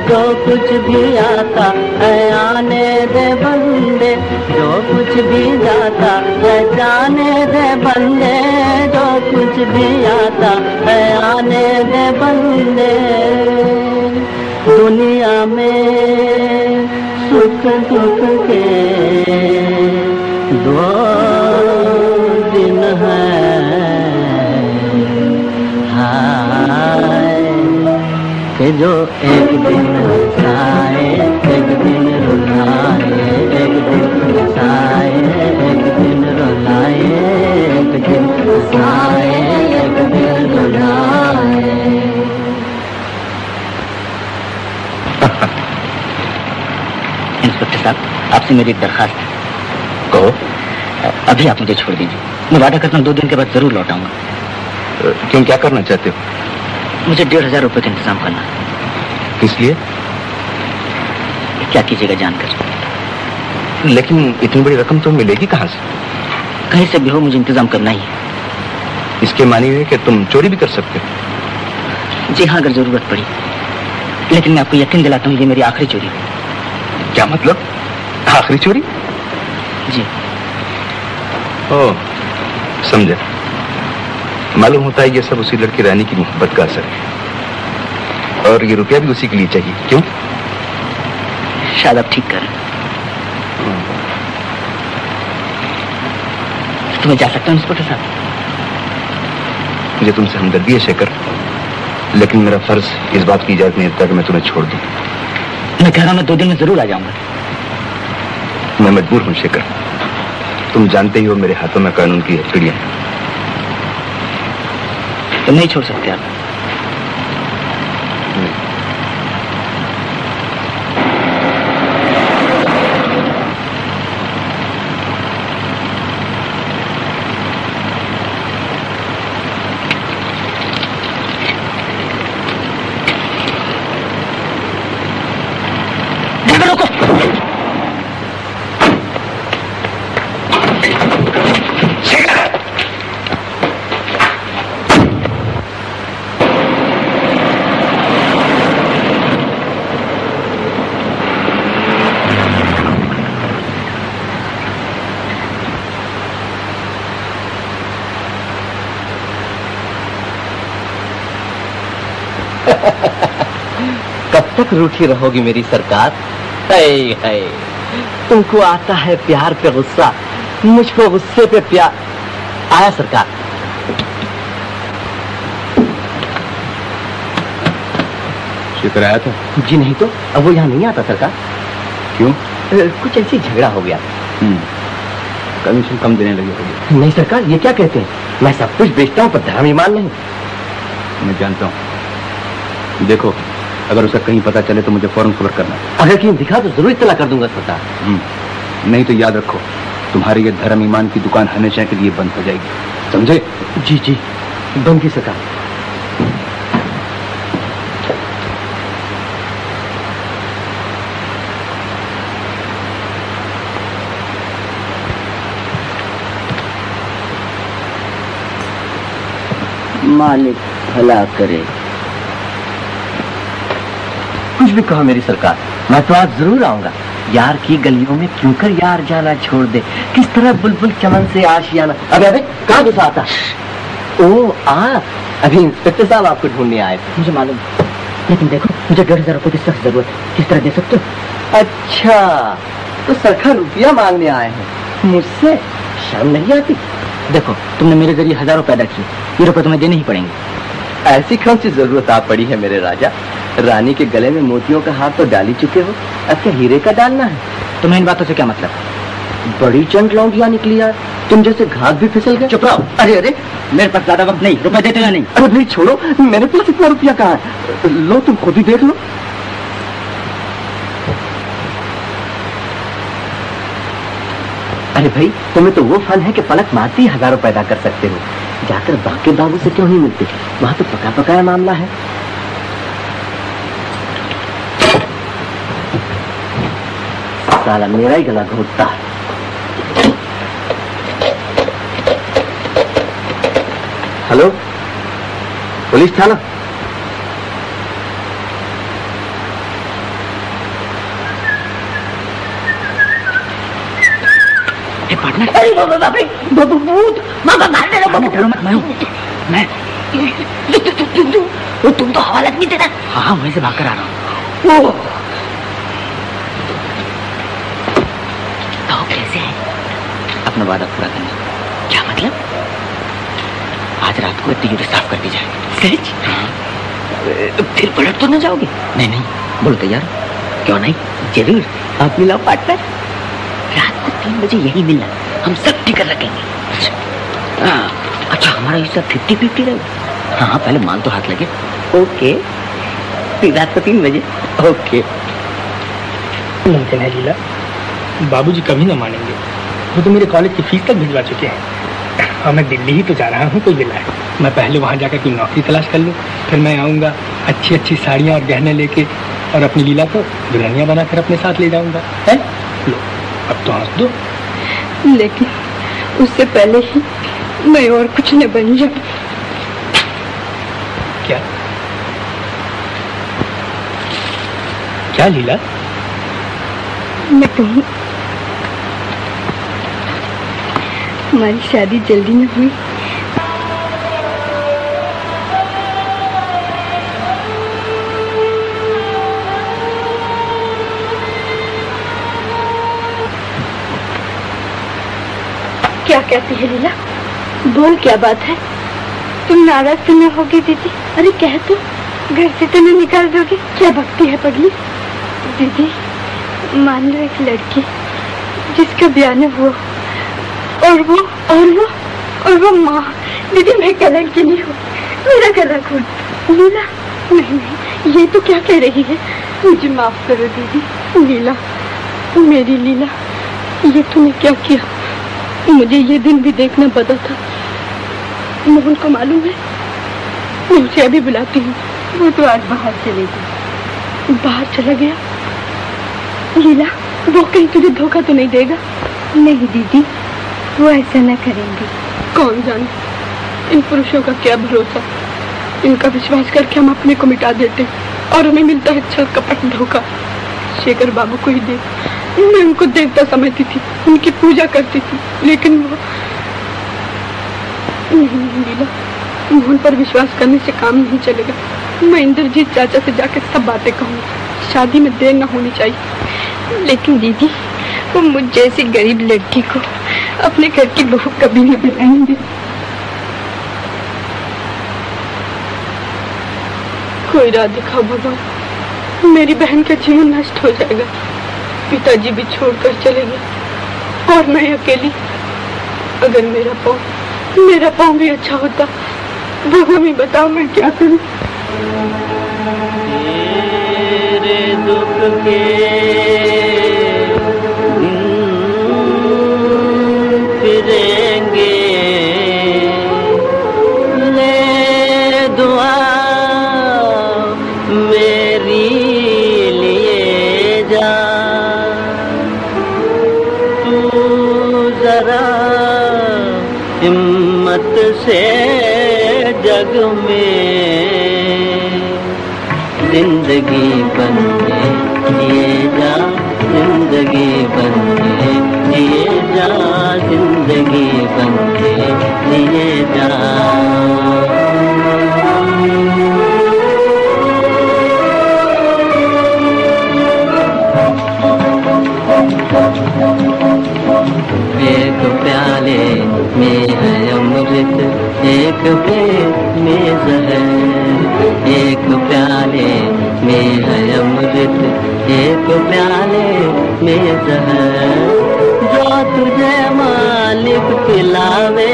जो कुछ भी आता है आने दे बंदे, जो कुछ भी जाता है जाने दे बंदे, जो कुछ भी आता है आने दे बंदे। दुनिया में सुख दुख के दो दिन है हाय, कि जो एक दिन हंसाए एक दिन रुलाए, एक दिन हंसाए एक दिन रुलाए, एक दिन हंसाए एक दिन रुलाए। इंस्पेक्टर साहब, आपसे मेरी एक दरखास्त है। कहो। अभी आप मुझे छोड़ दीजिए, मैं वादा करता हूँ 2 दिन के बाद जरूर लौट आऊंगा। क्यों, क्या करना चाहते हो? मुझे 1500 रुपए का इंतजाम करना। इसलिए? क्या कीजिएगा जानकर। लेकिन इतनी बड़ी रकम तो मिलेगी कहाँ से? कहीं से भी हो, मुझे इंतजाम करना ही है। इसके मानी है कि तुम चोरी भी कर सकते हो? जी हाँ, अगर जरूरत पड़ी। लेकिन मैं आपको यकीन दिलाता हूँ ये मेरी आखिरी चोरी है। क्या मतलब? आखिरी चोरी? जी। ओह, समझा। मालूम होता है ये सब उसी लड़की रानी की मोहब्बत का असर है, और ये रुपया भी उसी के लिए चाहिए। क्यों? शायद आप ठीक करें। तो मैं जा सकता हूँ इंस्पेक्टर साहब? मुझे तुमसे हमदर्दी है शेखर, लेकिन मेरा फर्ज इस बात की इजाजत नहीं देता कि मैं तुम्हें छोड़ दूं। मैं कह रहा हूं मैं 2 दिन में जरूर आ जाऊंगा। मैं मजबूर हूं शेखर, तुम जानते ही हो मेरे हाथों में कानून की हथकड़ियां हैं। तो नहीं छोड़ सकते आप? कब तक रूठी रहोगी मेरी सरकार? है तुमको आता है प्यार पे गुस्सा, मुझको गुस्से पे प्यार। आया सरकार। शुक्र आया था? जी नहीं तो अब वो यहाँ नहीं आता सरकार। क्यों? कुछ ऐसी झगड़ा हो गया। कमीशन कम देने लगे होंगे। नहीं सरकार, ये क्या कहते हैं? मैं सब कुछ बेचता हूँ पर धर्म ईमान नहीं। मैं जानता हूँ। देखो, अगर उसे कहीं पता चले तो मुझे फौरन खबर करना। अगर कहीं दिखा तो जरूर इत्तला कर दूंगा सरकार। नहीं तो याद रखो, तुम्हारी ये धर्म ईमान की दुकान हमेशा के लिए बंद हो जाएगी, समझे? जी जी, बंद की सरकार। मालिक भला करे। कुछ भी कहो मेरी सरकार, मैं तो आज जरूर आऊंगा। यार की गलियों में क्यों कर यार जाना छोड़ दे, किस तरह बुलबुल चमन से आशियाना। अबे अबे कहाँ घुसा आता? ओ अभी इंस्पेक्टर साहब आपको ढूंढने आए थे। मुझे मालूम, लेकिन देखो मुझे 1,500 रुपए की सख्त जरूरत है, किस तरह दे सकते हो? अच्छा, तो सरकार रुपया मांगने आए हैं मुझसे? शर्म नहीं आती? देखो तुमने मेरे जरिए हजारों पैदा किए, ये रुपए तुम्हें देने ही पड़ेंगे। ऐसी कौन सी जरूरत आ पड़ी है मेरे राजा? रानी के गले में मोतियों का हार तो डाल ही चुके हो, अब क्या हीरे का डालना है? तुम्हें इन बातों से क्या मतलब? बड़ी चंट लौंडिया निकली यार, तुम जैसे घात भी फिसल गए। चुप रहो। अरे मेरे पास ज्यादा वक्त नहीं, रुपए देते या नहीं? अरे भाई छोड़ो, मेरे पास इतना रुपया कहाँ है? लो तुम खुद ही देख लो। अरे भाई तुम्हें तो वो फन है कि पलक मारते ही हजारों पैदा कर सकते हो। जाकर बाकी बाबू से क्यों नहीं मिलते? वहां तो पका पकाया मामला है। साला मेरा ही गला घोटता है। हेलो, पुलिस थाना? तुम तो हवालत नहीं देना। हाँ वहीं से भागकर आ रहा हूँ। तो कैसे है? अपना वादा पूरा करना। क्या मतलब? आज रात को तिजोरी साफ कर दी जाए। सच? हाँ। फिर पलट तो न जाओगे? नहीं नहीं, बोलो तैयार? क्यों नहीं, जरूर। आप मिलाओ पार्टनर, रात को 3 बजे यही मिलना, हम सब टिकट रखेंगे। अच्छा हमारा हिस्सा 50-50 रहेगा? हाँ पहले मान तो हाथ लगे। ओके, फिर रात को 3 बजे। ओके। मुमकिन है लीला, बाबूजी कभी ना मानेंगे। वो तो मेरे कॉलेज की फीस तक भिजवा चुके हैं और मैं दिल्ली ही तो जा रहा हूँ कोई मिला है। मैं पहले वहाँ जाकर कोई नौकरी तलाश कर लूँ, फिर मैं आऊँगा अच्छी अच्छी साड़ियाँ और गहने लेके और अपनी लीला को दुल्हनिया बनाकर अपने साथ ले जाऊँगा। है लो अब तो हंस दो। लेकिन उससे पहले ही मैं और कुछ न बन जाऊं। क्या क्या लीला? मैं कहूँ हमारी शादी जल्दी में हुई। क्या कहती है लीला? बोल क्या बात है? तुम नाराज तो न होगी दीदी? अरे कह तो, घर से तो नहीं निकाल दोगे? क्या भक्ति है पगली? दीदी मान लो एक लड़की जिसका ब्याह न हुआ और वो माँ। दीदी मैं कलंक नहीं हूँ, मेरा गला घोट। लीला नहीं, ये तो क्या कह रही है? मुझे माफ करो दीदी। लीला, मेरी लीला, ये तूने क्या किया? मुझे ये दिन भी देखना पड़ा था। मोहन को मालूम है? मैं उसे अभी बुलाती हूँ। वो तो आज बाहर चले गया। बाहर चला गया? लीला वो कहीं तुझे धोखा तो नहीं देगा? नहीं दीदी, वो ऐसा न करेंगे। कौन जाने, इन पुरुषों का क्या भरोसा। इनका विश्वास करके हम अपने को मिटा देते और हमें मिलता है छल कपट धोखा। शेखर बाबू को ही देख, मैं उनको देवता समझती थी, उनकी पूजा करती थी, लेकिन वो नहीं लीला, मोहन पर विश्वास करने से काम नहीं चलेगा। मैं इंद्रजीत चाचा से जाकर सब बातें कहूँगी। शादी में देर न होनी चाहिए। लेकिन दीदी, वो मुझ जैसी गरीब लड़की को अपने घर की बहू कभी न बनाएंगे। कोई राह दिखाओ भगवान, मेरी बहन का जीवन नष्ट हो जाएगा। पिताजी भी छोड़कर चले गए और मैं अकेली। अगर मेरा पाँव भी अच्छा होता, भगवान ही बताओ मैं क्या करूं। तेरे दुख के दिन फिरेंगे, ले दुआ मेरी लिए जा। तू जरा हिम्मत से जग में जिंदगी बन के जिए जा, जिंदगी बन के जिए जा, जिंदगी बन के जिए जा। एक प्याले में है अमृत, एक प्लेट में जहर। एक प्याले में है अमृत, एक प्याले में जहर। जो तुझे मालिक पिलावे,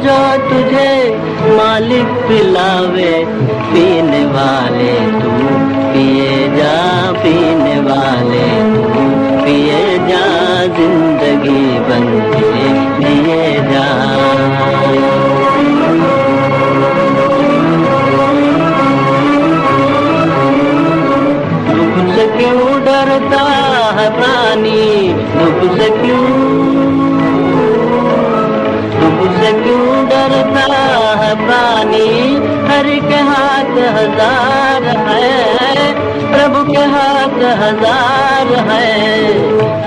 जो तुझे मालिक पिलावे, पीने वाले तू पिए जा, पीने वाले तू पिए जा, जिंदगी बन के जिए जा। दुख से क्यों डरता है प्राणी, दुख से क्यों डरता है प्राणी। हरि के हाथ हजार है, प्रभु के हाथ हजार है।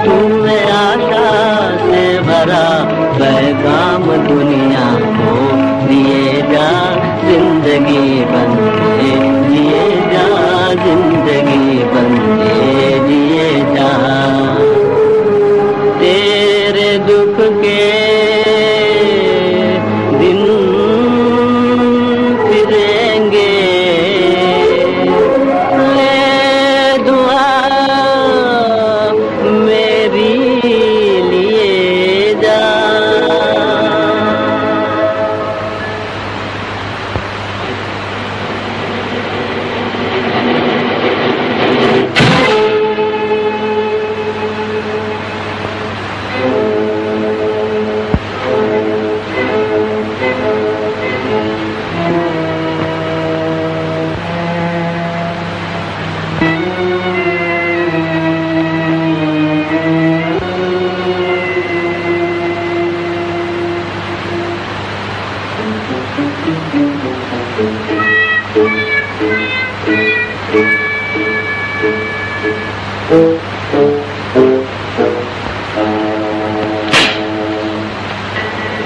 तूने आशा से भरा पैगाम दुनिया को दिए जा, जिंदगी बन के जिए जा, जिंदगी बन के जिए जा। तेरे दुख के दिन फिरेंगे, ले दुआ मेरी लिए जा।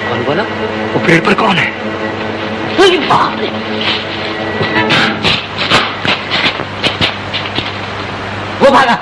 कौन बोला? वो पेड़ पर कौन है? बाप रे! वो भागा।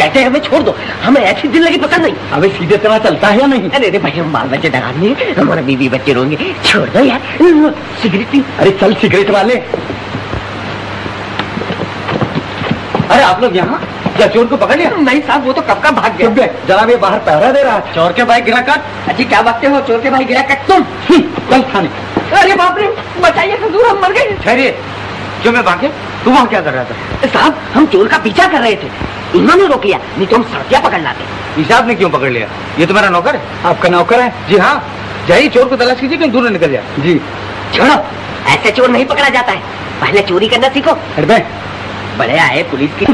कहते हैं हमें छोड़ दो, हमें ऐसी जिंदगी पसंद नहीं। अबे सीधे तरह चलता है या नहीं? अरे भाई, हम बाल बच्चे डरा दिए, हमारे बीवी बच्चे रोएंगे। छोड़ दो यार, सिगरेट पी। अरे चल सिगरेट वाले। अरे आप लोग यहाँ क्या चोर को पकड़ लिया? नहीं साहब, वो तो कब का भाग गया। जनाब ये बाहर पहरा दे रहा है। चोर के भाई गिरा काट। अच्छी क्या बातें हो, चोर के भाई गिरा काट तुम। चल थाने। अरे बाप रे, बताइए हजूर, हम मर गए। ठहरिए, क्यों मैं भागे? तू वहाँ क्या कर रहा था? साहब हम चोर का पीछा कर रहे थे, इन्होंने रोक लिया, नहीं तो हम सड़कियाँ पकड़ लाते। हिसाब ने क्यों पकड़ लिया? ये तो मेरा नौकर है। आपका नौकर है? जी हाँ, जाइए, चोर को तलाश कीजिए, कहीं दूर न निकल जाए। जी। छोड़ो, ऐसे चोर नहीं पकड़ा जाता है, पहले चोरी करना सीखो। अरे बड़े आए पुलिस की।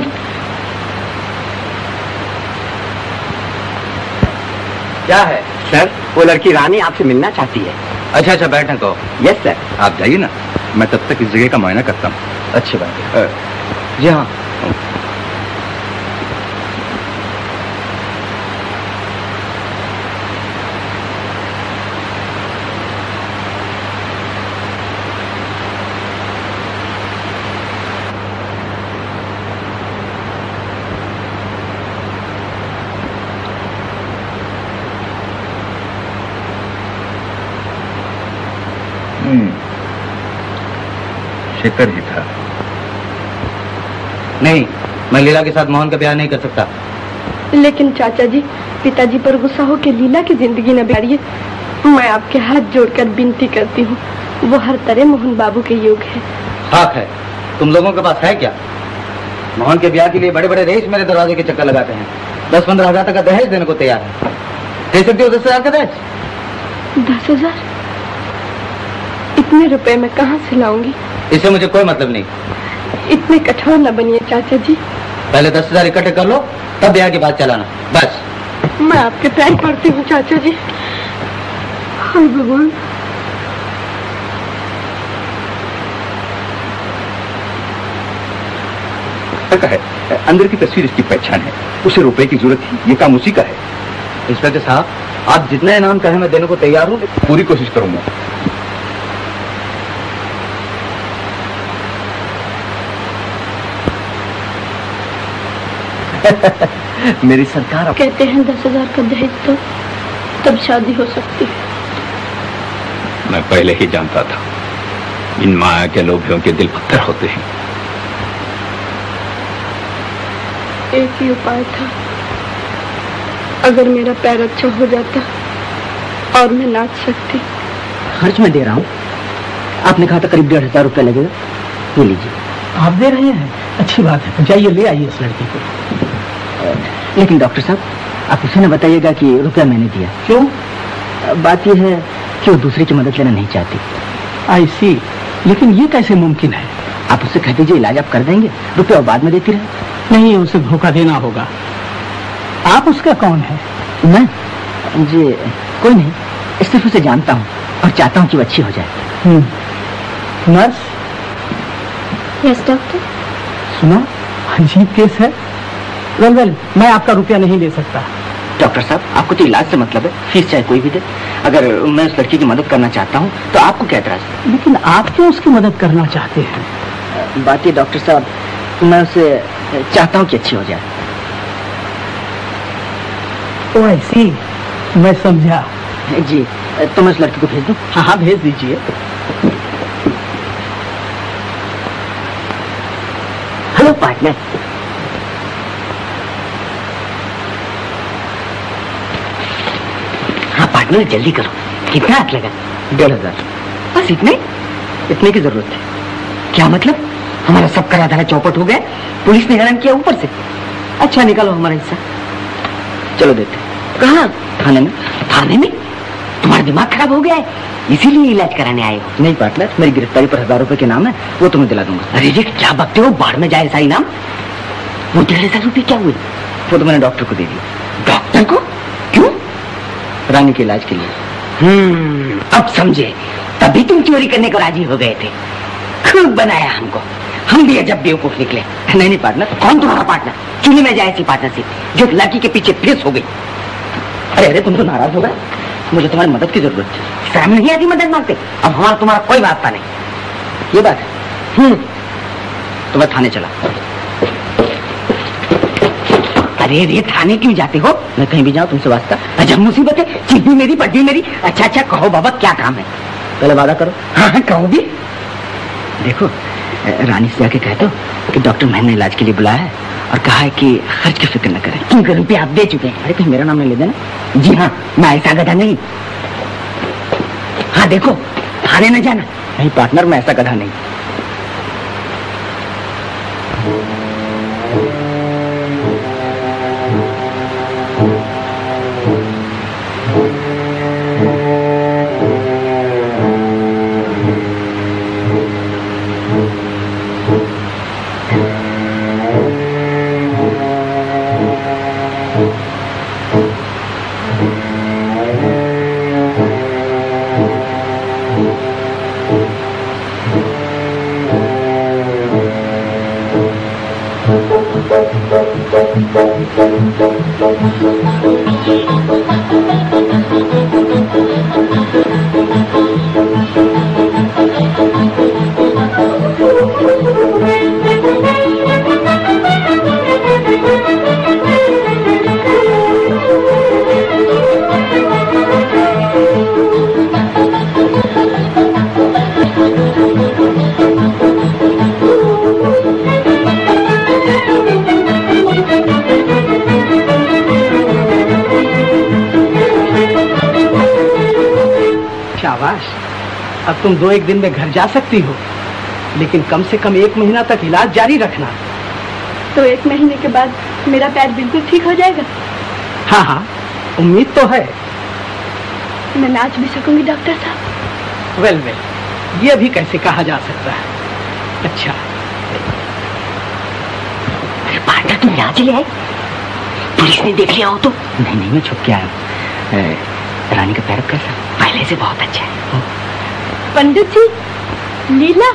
क्या है सर? वो लड़की रानी आपसे मिलना चाहती है। अच्छा अच्छा, बैठने को। Yes sir. आप जाइए ना, मैं तब तक इस जगह का मुआयना करता हूँ। अच्छी बात है। जी हाँ। शेखर ही था। नहीं, मैं लीला के साथ मोहन का ब्याह नहीं कर सकता। लेकिन चाचा जी, पिताजी पर गुस्सा हो के लीला की जिंदगी न बिगाड़िए। मैं आपके हाथ जोड़कर विनती करती हूँ, वो हर तरह मोहन बाबू के योग है। हक है, तुम लोगों के पास है क्या? मोहन के ब्याह के लिए बड़े बड़े रईस मेरे दरवाजे के चक्कर लगाते हैं, 10-15 हजार तक का दहेज देने को तैयार है। दे सकते हो 10,000 का दहेज? 10,000? इतने रुपए मैं कहाँ से लाऊंगी? इससे मुझे कोई मतलब नहीं। इतने कठोर न बनिए चाचा जी। पहले 10,000 इकट्ठे कर लो, तब ब्याह की बात चलाना, बस। मैं आपके पैर पड़ती हूँ चाचा जी। हाय भगवान। है, अंदर की तस्वीर इसकी पहचान है, उसे रुपए की जरूरत थी, ये काम उसी का है। इंस्पेक्टर साहब, आप जितना इनाम कहें मैं देने को तैयार हूँ। पूरी कोशिश करूंगा। मेरी सरकार कहते हैं 10,000 का दहेज तो तब शादी हो सकती है। मैं पहले ही जानता था, इन माया के लोभियों के दिल पत्थर होते हैं। एक ही उपाय था, अगर मेरा पैर अच्छा हो जाता और मैं नाच सकती। खर्च मैं दे रहा हूँ, आपने कहा था करीब 1,500 रुपया लगेगा, ये लीजिए। आप दे रहे हैं? अच्छी बात है, जाइए ले आइए इस लड़की को। लेकिन डॉक्टर साहब, आप उसे न बताइएगा कि रुपया मैंने दिया। क्यों? बात यह है कि वो दूसरे की मदद लेना नहीं चाहती। आई सी, लेकिन ये कैसे मुमकिन है? आप उससे कह दीजिए इलाज आप कर देंगे, रुपया बाद में देती रहे। नहीं, उसे धोखा देना होगा। आप उसका कौन है? मैं? जी कोई नहीं, सिर्फ उसे जानता हूँ और चाहता हूँ कि वो अच्छी हो जाए। नर्स? Yes doctor. सुना, अजीब केस है। वेल, मैं आपका रुपया नहीं ले सकता। डॉक्टर साहब, आपको तो इलाज से मतलब है, फीस चाहे कोई भी दे। अगर मैं उस लड़की की मदद करना चाहता हूँ तो आपको क्या एतराज? लेकिन आप क्यों उसकी मदद करना चाहते हैं? बात ये डॉक्टर साहब, मैं उसे चाहता हूँ कि अच्छी हो जाए। ओ आई सी, मैं समझा। जी, तो मैं उस लड़की को भेज दूँ? हाँ हाँ, भेज दीजिए। Hello partner. हाँ पार्टनर, जल्दी करो। कितना हाथ लगा? 1,500। बस इतने? इतने की जरूरत थी। क्या मतलब? हमारा सब करा धारा चौपट हो गया, पुलिस ने हैरान किया ऊपर से। अच्छा, निकालो हमारा हिस्सा। चलो देते। कहाँ? थाने में। थाने में? तुम्हारा दिमाग खराब हो गया है, इसीलिए इलाज कराने आए हो? नहीं पार्टनर, मेरी गिरफ्तारी पर 1,000 रुपए के नाम है, वो तुम्हें दिला दूंगा। अरे जी, क्या बकते हो, बाढ़ में जाए साई नाम। वो 1,500 रुपये क्या हुए? वो तो मैंने डॉक्टर को दे दिया। डॉक्टर को? क्यों? रानी के इलाज के लिए। अब समझे, तभी तुम चोरी करने को राजी हो गए थे। खूब बनाया हमको, हम भी अजब बेवकूफ निकले। नहीं नहीं पार्टनर। कौन तुम्हारा पार्टनर? चुनी में जाए ऐसी पार्टनरशिप जो लड़की के पीछे फेस हो गई। अरे अरे, तुम तो नाराज हो गए, मुझे तुम्हारी मदद की जरूरत है। शर्म नहीं आती मदद मांगते? अब हमारा तुम्हारा कोई वास्ता नहीं। ये बात है। तो मैं थाने चला। अरे रे, थाने क्यों जाते हो? मैं कहीं भी जाऊँ तुमसे वास्ता? अजब मुसीबत है, चिट्ठी मेरी पड्डी मेरी। अच्छा अच्छा, कहो बाबा, क्या काम है? पहले वादा करो। हाँ, कहो भी। देखो, रानी से जाके कह दो कि डॉक्टर मैंने इलाज के लिए बुलाया है और कहा है कि खर्च की फिक्र न करें। क्योंकि रुपये आप दे चुके हैं। अरे कहीं मेरा नाम नहीं ले देना। जी हाँ, मैं ऐसा गधा नहीं। हाँ देखो, थाने न जाना। नहीं पार्टनर, मैं ऐसा गधा नहीं। अब तुम 2-1 दिन में घर जा सकती हो, लेकिन कम से कम 1 महीना तक इलाज जारी रखना। तो 1 महीने के बाद मेरा पैर बिल्कुल ठीक हो जाएगा? हाँ हाँ, उम्मीद तो है। मैं नाच भी सकूंगी डॉक्टर साहब? वेल, ये भी कैसे कहा जा सकता है। अच्छा, अरे पार्टनर तुम यहाँ चले आए? पुलिस ने देख लिया हो तो? नहीं, मैं छुप के आया। रानी का पैर कैसा? पहले से बहुत अच्छा है। पंडित जी, लीला,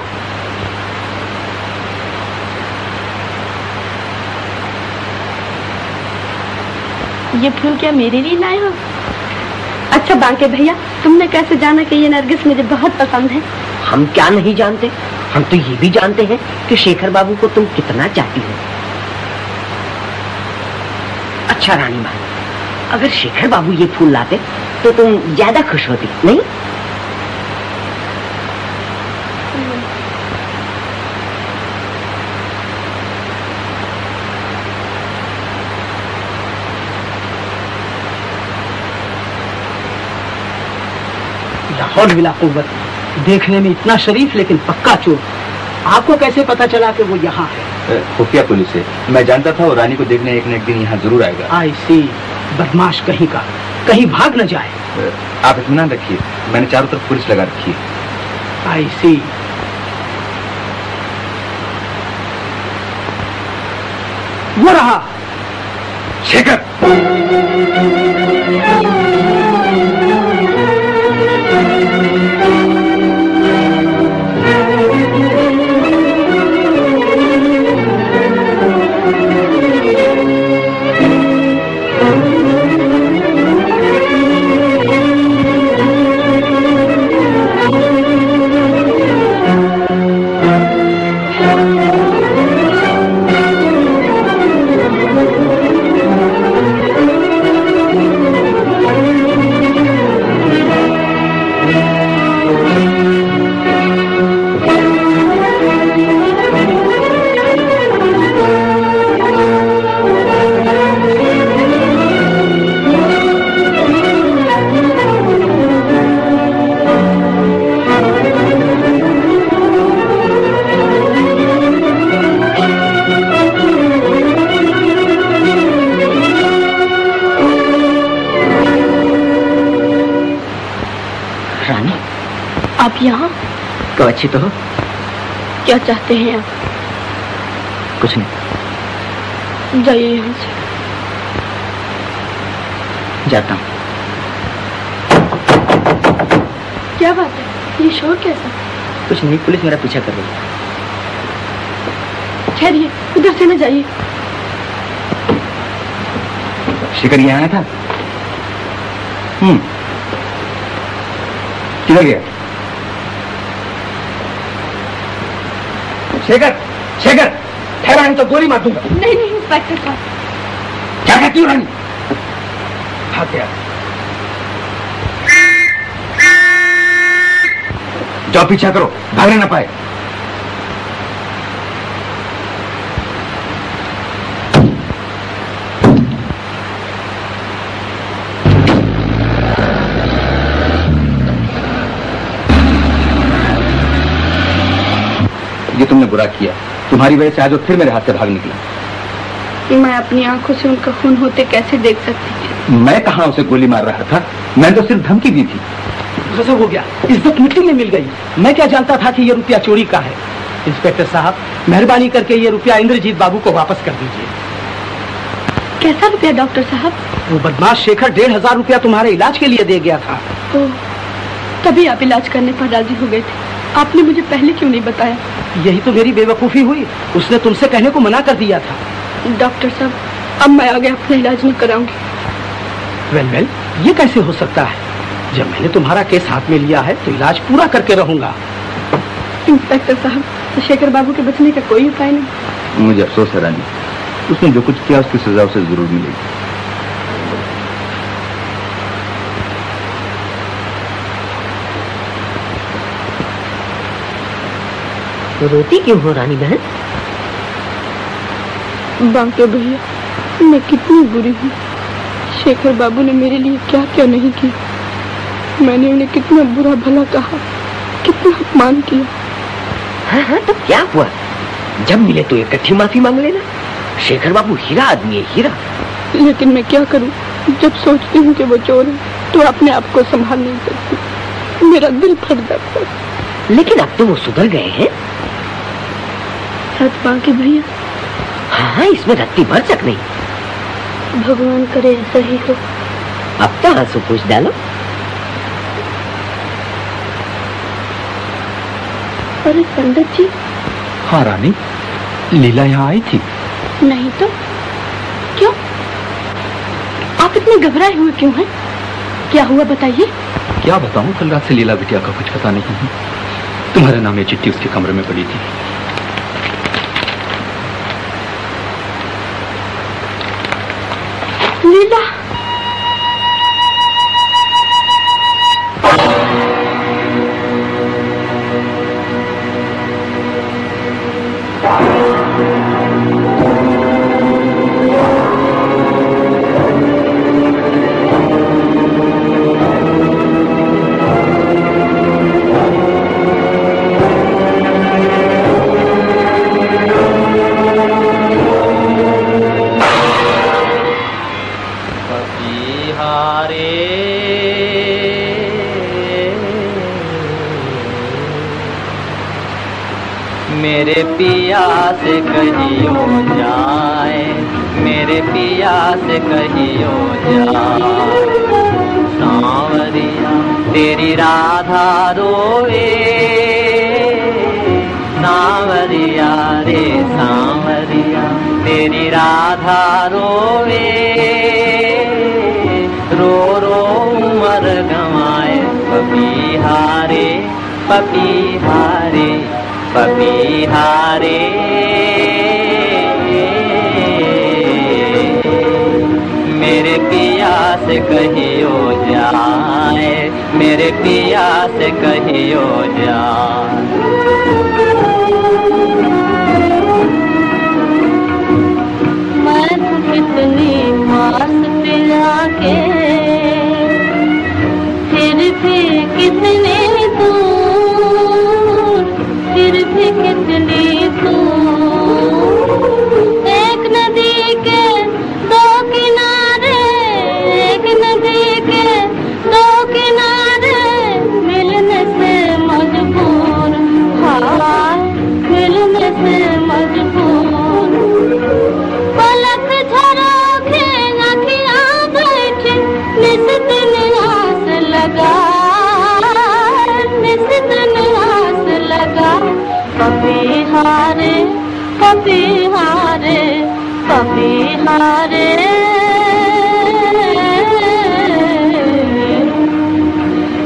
ये फूल क्या मेरे लिए लाए हो? अच्छा बांके भैया, तुमने कैसे जाना कि ये नरगिस मुझे बहुत पसंद है? हम क्या नहीं जानते, हम तो ये भी जानते हैं कि शेखर बाबू को तुम कितना चाहती हो। अच्छा रानी माँ, अगर शेखर बाबू ये फूल लाते तो तुम ज्यादा खुश होती, नहीं? लाहौल बिला कुव्वत, देखने में इतना शरीफ लेकिन पक्का चोर। आपको कैसे पता चला कि वो यहाँ है? खुफिया पुलिस है, मैं जानता था वो रानी को देखने एक न एक दिन यहाँ जरूर आएगा। आई सी, बदमाश कहीं का, कहीं भाग न जाए। आप इत्मीनान रखिए, मैंने चारों तरफ पुलिस लगा रखी है। आई सी। वो रहा शेखर। यहाँ तो अच्छी तो हो। क्या चाहते हैं आप? कुछ नहीं, जाइए यहाँ से। जाता हूँ। क्या बात है, ये शोर कैसा? कुछ नहीं, पुलिस मेरा पीछा कर रही है। ठहरिए, उधर से न जाइए। शेखर यहाँ आया था? किधर गया? शेखर, शेखर, ठहरा नहीं तो गोली मार दूंगा। नहीं नहीं इंस्पेक्टर साहब। क्या कहती हो रानी? हाँ क्या? जाओ पीछा करो, भागने ना पाए। ये तुमने बुरा किया, तुम्हारी वजह से आज वो फिर मेरे हाथ से भाग निकला। मैं अपनी आंखों से उनका खून होते कैसे देख सकती थी? मैं कहाँ उसे गोली मार रहा था, मैंने तो सिर्फ धमकी दी थी। गजब हो गया, इज्जत मिट्टी में मिल गई। मैं क्या जानता था कि ये रुपया चोरी का है। इंस्पेक्टर साहब, मेहरबानी करके ये रुपया इंद्रजीत बाबू को वापस कर दीजिए। कैसा रुपया डॉक्टर साहब? वो बदमाश शेखर 1500 रुपया तुम्हारे इलाज के लिए दे गया था। तभी आप इलाज करने पर राजी हो गए थे। आपने मुझे पहले क्यों नहीं बताया? यही तो मेरी बेवकूफी हुई, उसने तुमसे कहने को मना कर दिया था। डॉक्टर साहब, अब मैं आगे अपना इलाज नहीं कराऊंगी। वेल, ये कैसे हो सकता है? जब मैंने तुम्हारा केस हाथ में लिया है तो इलाज पूरा करके रहूंगा। इंस्पेक्टर साहब, तो शेखर बाबू के बचने का कोई उपाय नहीं? मुझे अफसोस है रानी, उसने जो कुछ किया उसकी सजा उसे जरूर मिलेगी। रोती क्यों हो रानी बहन? बांके भैया, मैं कितनी बुरी हूँ। शेखर बाबू ने मेरे लिए क्या क्या नहीं किया। मैंने उन्हें कितना बुरा भला कहा, कितना अपमान किया। हाँ, तो क्या हुआ? जब मिले तो इकट्ठी माफी मांग लेना। शेखर बाबू हीरा आदमी है, हीरा। लेकिन मैं क्या करूं? जब सोचती हूँ कि वो चोर है तो अपने आप को संभाल नहीं सकती। मेरा दिल फट जाता है। लेकिन अब तो वो सुधर गए हैं। सच बांके भैया? हाँ, इसमें रत्ती भर तक नहीं। भगवान करे ऐसा ही हो। अब तो आंसू पूछ डालो। अरे पंडित जी। हाँ रानी, लीला यहाँ आई थी? नहीं तो क्यों? आप इतने घबराए हुए क्यों हैं? क्या हुआ बताइए। क्या बताऊं, कल रात से लीला बिटिया का कुछ पता नहीं है। तुम्हारे नाम ये चिट्ठी उसके कमरे में पड़ी थी। लीला, मेरे पिया से कहियो जाए, मेरे पिया से कहियो जाए। सांवरिया तेरी राधा रोए, सांवरिया रे सांवरिया तेरी राधा रोए। रो रो उमर गंवाए, पपीहारे पपीहारे पपीहारे। मेरे पिया से कहियो जाए, मेरे पिया से कहियो जाए। मैं तो कितनी पास पिया के, फिर भी कितने दूर, फिर भी कितनी दूर। एक नदी के दो किनारे, एक नदी के दो किनारे, मिलने से मजबूर, हाय मिलने से मजबूर। पलक झरोखे आँखियाँ बैठी, निस दिन आस लगा, निस दिन आस लगा। पपीहारे पपीहारे पपीहारे।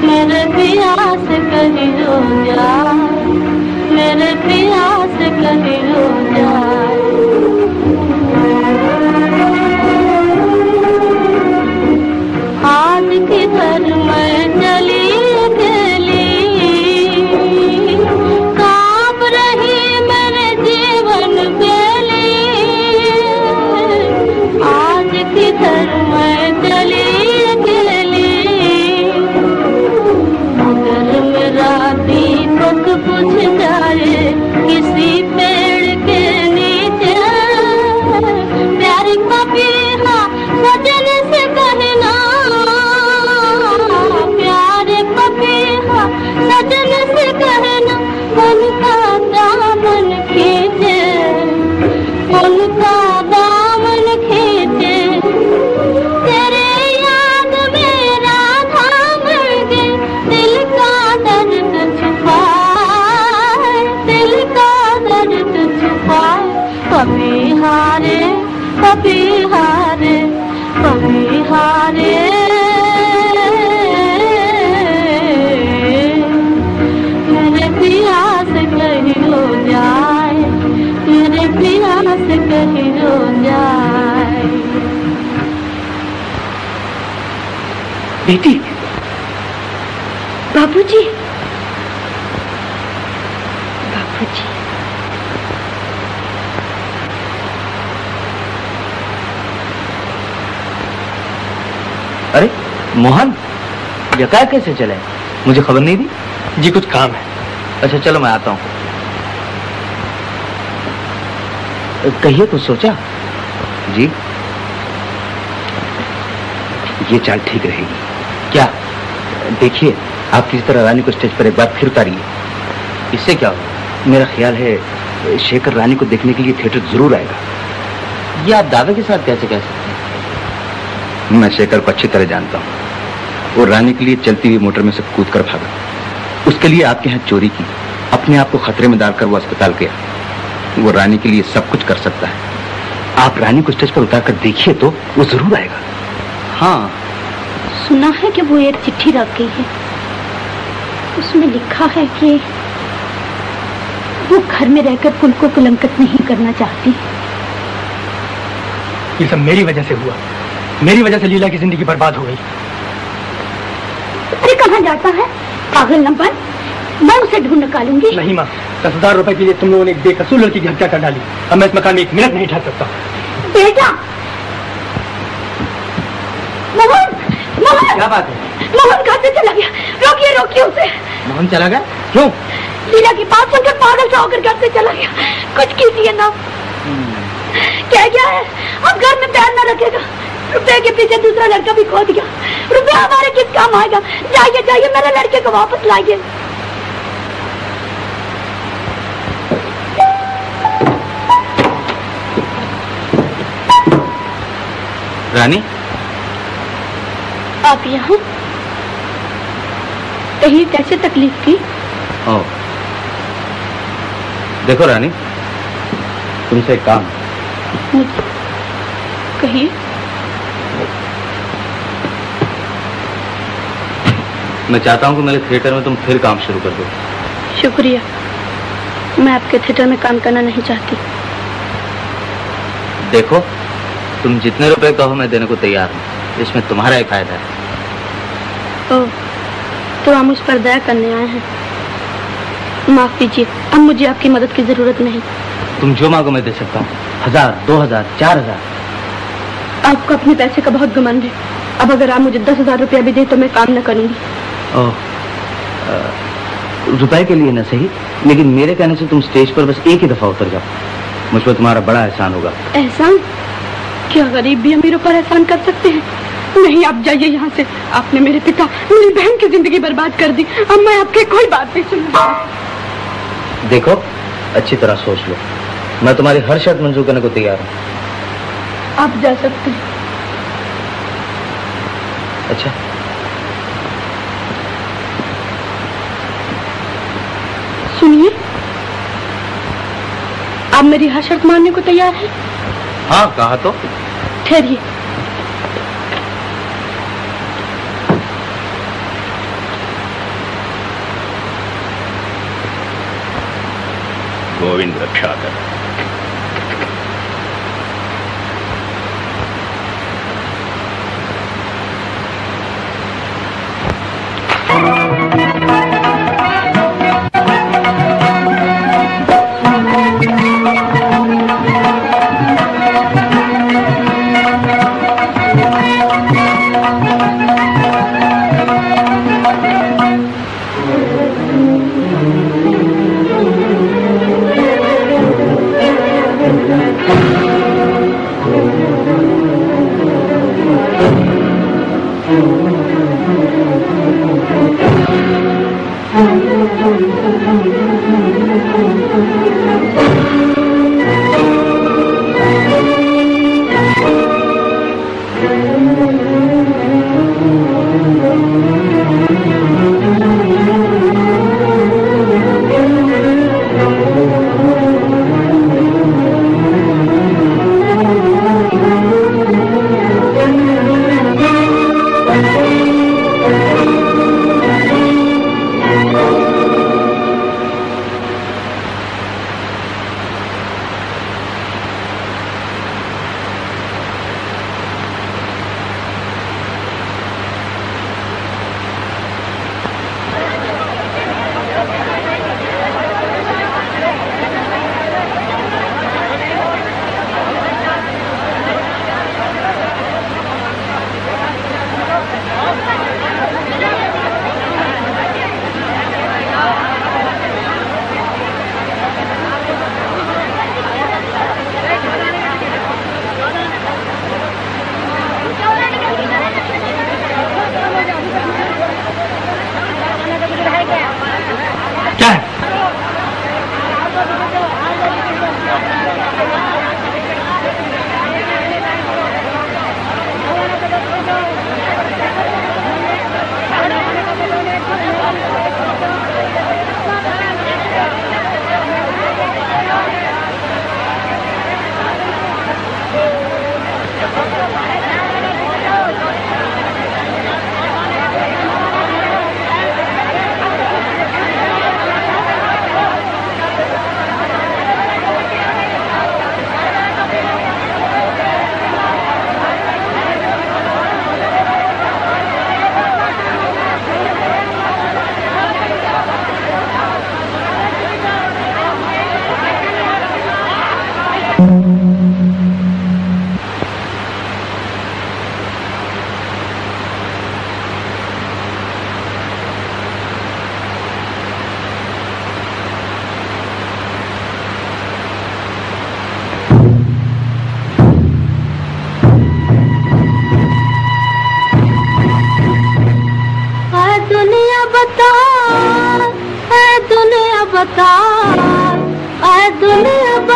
मेरे पिया से कहियो जाए, मेरे पिया से कहियो जाए। आज किधर मैं चली गली, कांप रही मेरे जीवन बेली। आज किधर मैं चली गली, अगर मेरा दीपक बुझ जाए किसी पेड़ के नीचे। प्यारी पपीहा सजन से कहना, प्यारे पपीहा सजन से कहना, उनका दामन खींचे, उनका दामन खींचे। तेरे याद में राधा मर गई, दिल का दर्द छुपाए, दिल का दर्द छुपाए। पपीहारे पपीहारे पपीहारे मेरे पिया से कहीं हो जाए, मेरे पिया से कहीं हो जाए। बेटी। बाबूजी, बाबूजी। अरे मोहन, यकायक कैसे चले? मुझे खबर नहीं दी। जी कुछ काम है। अच्छा चलो मैं आता हूँ। कहिए कुछ सोचा? जी ये चाल ठीक रहेगी। क्या? देखिए आप किसी तरह रानी को स्टेज पर एक बार फिर उतारिए। इससे क्या होगा? मेरा ख्याल है शेखर रानी को देखने के लिए थिएटर जरूर आएगा। ये आप दावे के साथ कैसे कह सकते हैं? मैं शेखर को अच्छी तरह जानता हूँ। वो रानी के लिए चलती हुई मोटर में से कूद कर भागा। उसके लिए आपके यहाँ चोरी की, अपने आप को खतरे में डालकर वो अस्पताल गया। वो रानी के लिए सब कुछ कर सकता है। आप रानी को स्टेज पर उतार कर देखिए तो वो जरूर आएगा। हाँ सुना है कि वो एक चिट्ठी रख गई है, उसमें लिखा है कि वो घर में रहकर कुल को कलंकित नहीं करना चाहती। ये सब मेरी वजह से हुआ। मेरी वजह से लीला की जिंदगी बर्बाद हो गई। अरे कहाँ जाता है पागल न बन, मैं उसे ढूंढ निकालूंगी। नहीं माँ, 10,000 रुपए के लिए तुम लोगों ने एक बेकसूर लड़की की हत्या कर डाली। अब मैं इस मकान में एक मिनट नहीं ठहर सकता। बेटा मोहन, मोहन क्या बात है? मोहन घर से चला गया। रोकिए रोकिए उसे। मोहन चला गया? क्यों? लीला की बात सुनकर पागल सा होकर घर से चला गया। कुछ कीजिए ना। क्या गया है? अब घर में पैर न रखेगा। रुपए के पीछे दूसरा लड़का भी खो दिया। रुपया हमारे किस काम आएगा? जाइए जाइए मेरे लड़के को वापस लाइए। रानी आप यहाँ? कहीं कैसे तकलीफ की? ओ, देखो रानी, तुमसे एक काम। मुझे कहिए। मैं चाहता हूँ कि मेरे थिएटर में तुम फिर काम शुरू कर दो। शुक्रिया, मैं आपके थिएटर में काम करना नहीं चाहती। देखो तुम जितने रुपए कहो मैं देने को तैयार हूँ। इसमें तुम्हारा ही फायदा है। ओह, तो हम उस पर दया करने आए हैं। माफ कीजिए, अब मुझे आपकी मदद की जरूरत नहीं। तुम जो मांगो मैं दे सकता हूँ। 1000, 2000, 4000। आपको अपने पैसे का बहुत घमंड है। अब अगर आप मुझे 10,000 रुपया भी दे तो मैं काम न करूंगी। ओह, रुपए के लिए न सही, लेकिन मेरे कहने से तुम स्टेज पर बस एक ही दफा उतर जाओ। मुझ पर तुम्हारा बड़ा एहसान होगा। एहसान? क्या गरीब भी अमीरों पर एहसान कर सकते हैं? नहीं, आप जाइए यहाँ से। आपने मेरे पिता, मेरी बहन की जिंदगी बर्बाद कर दी। अब मैं आपकी कोई बात नहीं सुनूंगी। देखो अच्छी तरह सोच लो, मैं तुम्हारी हर शर्त मंजूर करने को तैयार हूँ। आप जा सकते हैं। अच्छा, सुनिए, आप मेरी हर शर्त मानने को तैयार हैं? हाँ कहा तो। ठहरिए। गोविंद रक्षा कर।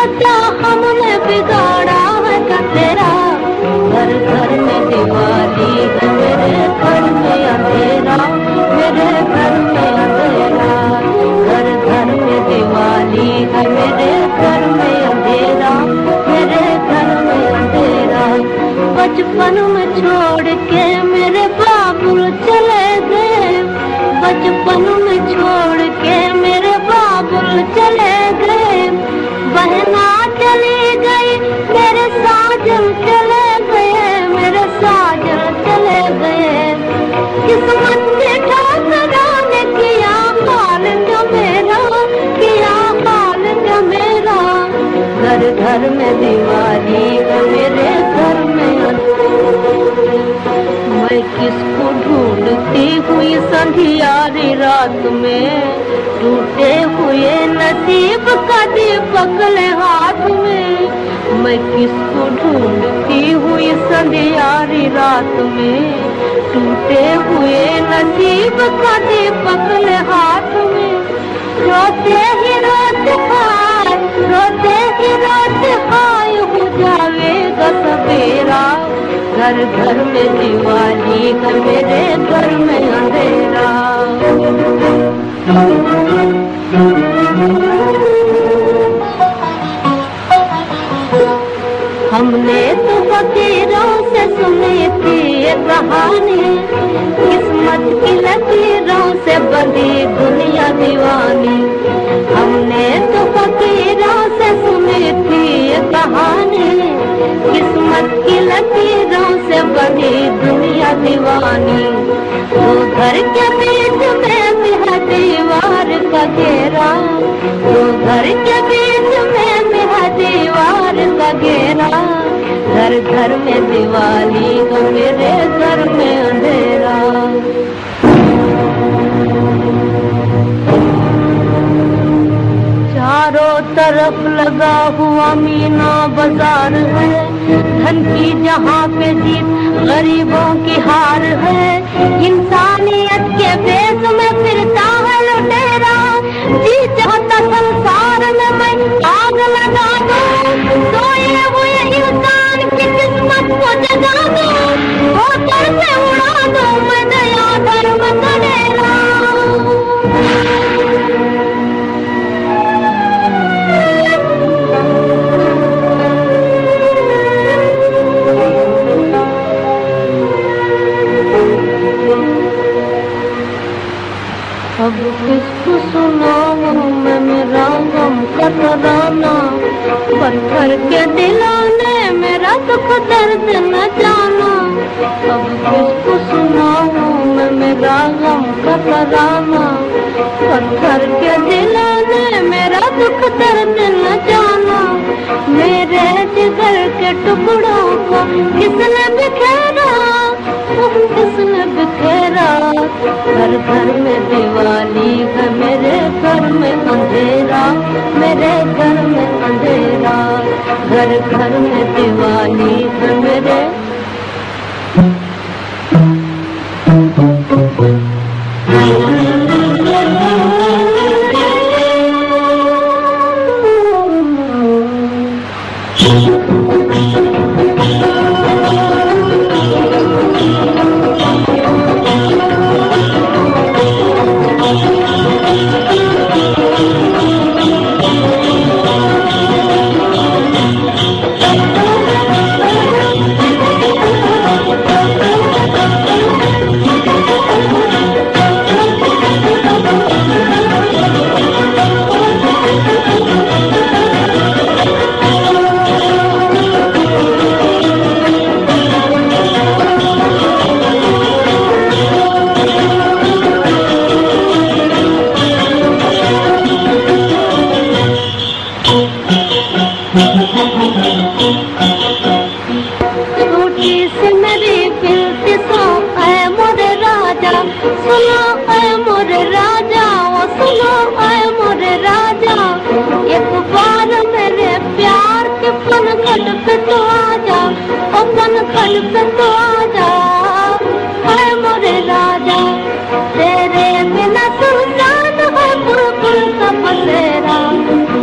बता हमने बिगाड़ा है क्या तेरा? घर घर में दिवाली है मेरे घर में अंधेरा, मेरे घर में अंधेरा। घर घर में दिवाली है मेरे घर में अंधेरा, मेरे घर में अंधेरा। बचपन में छोड़ के मेरे बाबुल चले गए, बचपन में छोड़ के मेरे बाबुल चले गए। बहना चली गई मेरे साजन चले गए, मेरे साजन चले गए। किस्मत ने ठुकराने किया हाल जो मेरा, किया हाल जो मेरा। घर घर में दिवाली है मेरे घर में। मैं किसको ढूंढती हुई संधियारी रात में, टूटे हुए नसीब का दीपक ले हाथ में। मैं किसको ढूंढती हुई संधियारी रात में, टूटे हुए नसीब का दीपक ले हाथ में। रोते ही रोते हाय, रोते ही रोते हाय हो जाएगा सवेरा। घर घर में दिवाली है मेरे घर में अंधेरा। हमने तो फकीरों से सुनी थी ये कहानी, किस्मत की लकीरों से बंधी दुनिया दीवानी। हमने तो फकीरों से सुनी थी ये कहानी, किस्मत की लकीरों से बंधी दुनिया दीवानी। वो घर के बीच में भी है दीवार का घेरा, वो घर के बीच में भी है दीवार का घेरा। घर घर में दिवाली है मेरे घर में अंधेरा। चारों तरफ लगा हुआ मीना बाजार है, धन की जहाँ पे जीत गरीबों की हार है। इंसानियत के बेस में फिरता है लुटेरा, जी चाहता संसार में मैं आग लगा दूं। सोए हुए इंसान की किस्मत को जगा दूं, होकर से उड़ा दूं मैं दया धर्म करेरा। अब किसको सुनाऊं मैं मेरा गम का तराना, पत्थर के दिलाने मेरा दुख दर्द न जाना। अब किसको सुनाऊं मैं मेरा गम का तराना, पत्थर के दिलाने मेरा दुख दर्द न जाना। मेरे जिगर के टुकड़ों को किसने बिखेरा, किसने बिखेरा। घर घर में दिवाली है मेरे घर में अंधेरा, मेरे घर में अंधेरा। घर घर में दिवाली है मेरे।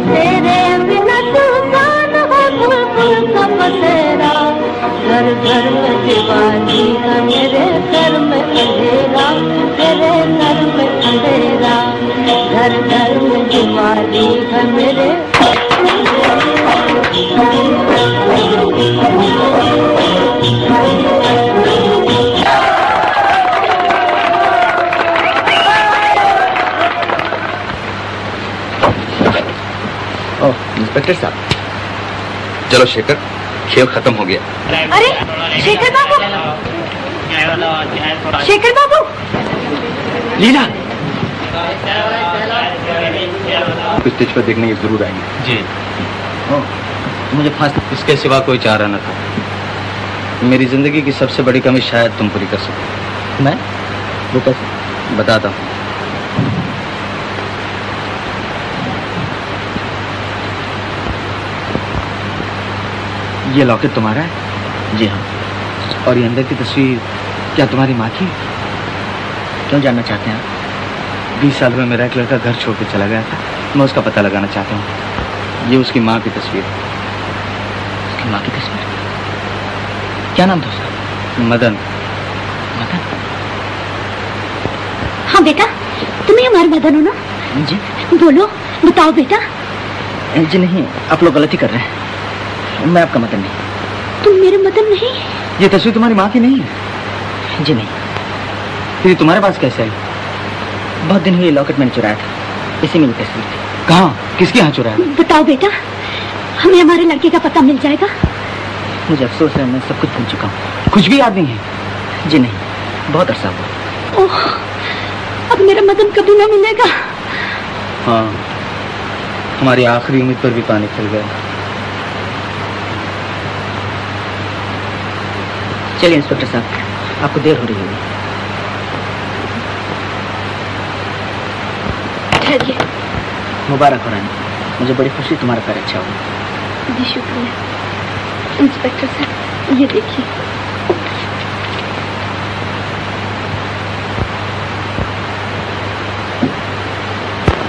तेरे बिना घर घर में दिवाली है मेरे घर में अंधेरा, मेरे घर में अंधेरा, घर घर में दिवाली है मेरे। इंस्पेक्टर साहब, चलो शेखर, खेल खत्म हो गया। अरे शेखर बाबू, शेखर बाबू, लीला कुछ स्टेज पर देखने की जरूर आएंगे। जी। मुझे फांसी इसके सिवा कोई चारा न था। मेरी जिंदगी की सबसे बड़ी कमी शायद तुम पूरी कर सको। मैं? वो कैसे? बताता हूँ। ये लॉकेट तुम्हारा है? जी हाँ। और ये अंदर की तस्वीर क्या तुम्हारी माँ की? क्यों जानना चाहते हैं? 20 साल में मेरा एक लड़का घर छोड़ के चला गया था, मैं उसका पता लगाना चाहता हूँ। ये उसकी माँ की तस्वीर है। उसकी माँ की तस्वीर? क्या नाम था उसका? मदन। मदन? हाँ बेटा, तुम्हें हमारे मदन हो ना? जी। बोलो, बताओ बेटा। जी नहीं, आप लोग गलती कर रहे हैं। मैं आपका मदन नहीं। तुम मेरे मदन नहीं? ये तस्वीर तुम्हारी माँ की नहीं है? जी नहीं। फिर तुम्हारे पास कैसे आई? बहुत दिन हुए लॉकेट मैंने चुराया था, इसी में ये तस्वीर थी। कहाँ? किसके यहाँ चुराया? बताओ बेटा, हमें हमारे लड़के का पता मिल जाएगा। मुझे अफसोस है, मैं सब कुछ भूल चुका हूँ। कुछ भी याद नहीं है? जी नहीं, बहुत अरसा हुआ। ओह, अब मेरा मदन कभी ना मिलेगा। हाँ, हमारी आखिरी उम्मीद पर भी पानी फिर गया। चलिए इंस्पेक्टर साहब, आपको देर हो रही होगी। ठहरिए। मुबारक हो रानी, मुझे बड़ी खुशी, तुम्हारा पैर अच्छा हुआ। जी शुक्रिया। इंस्पेक्टर साहब, ये देखिए।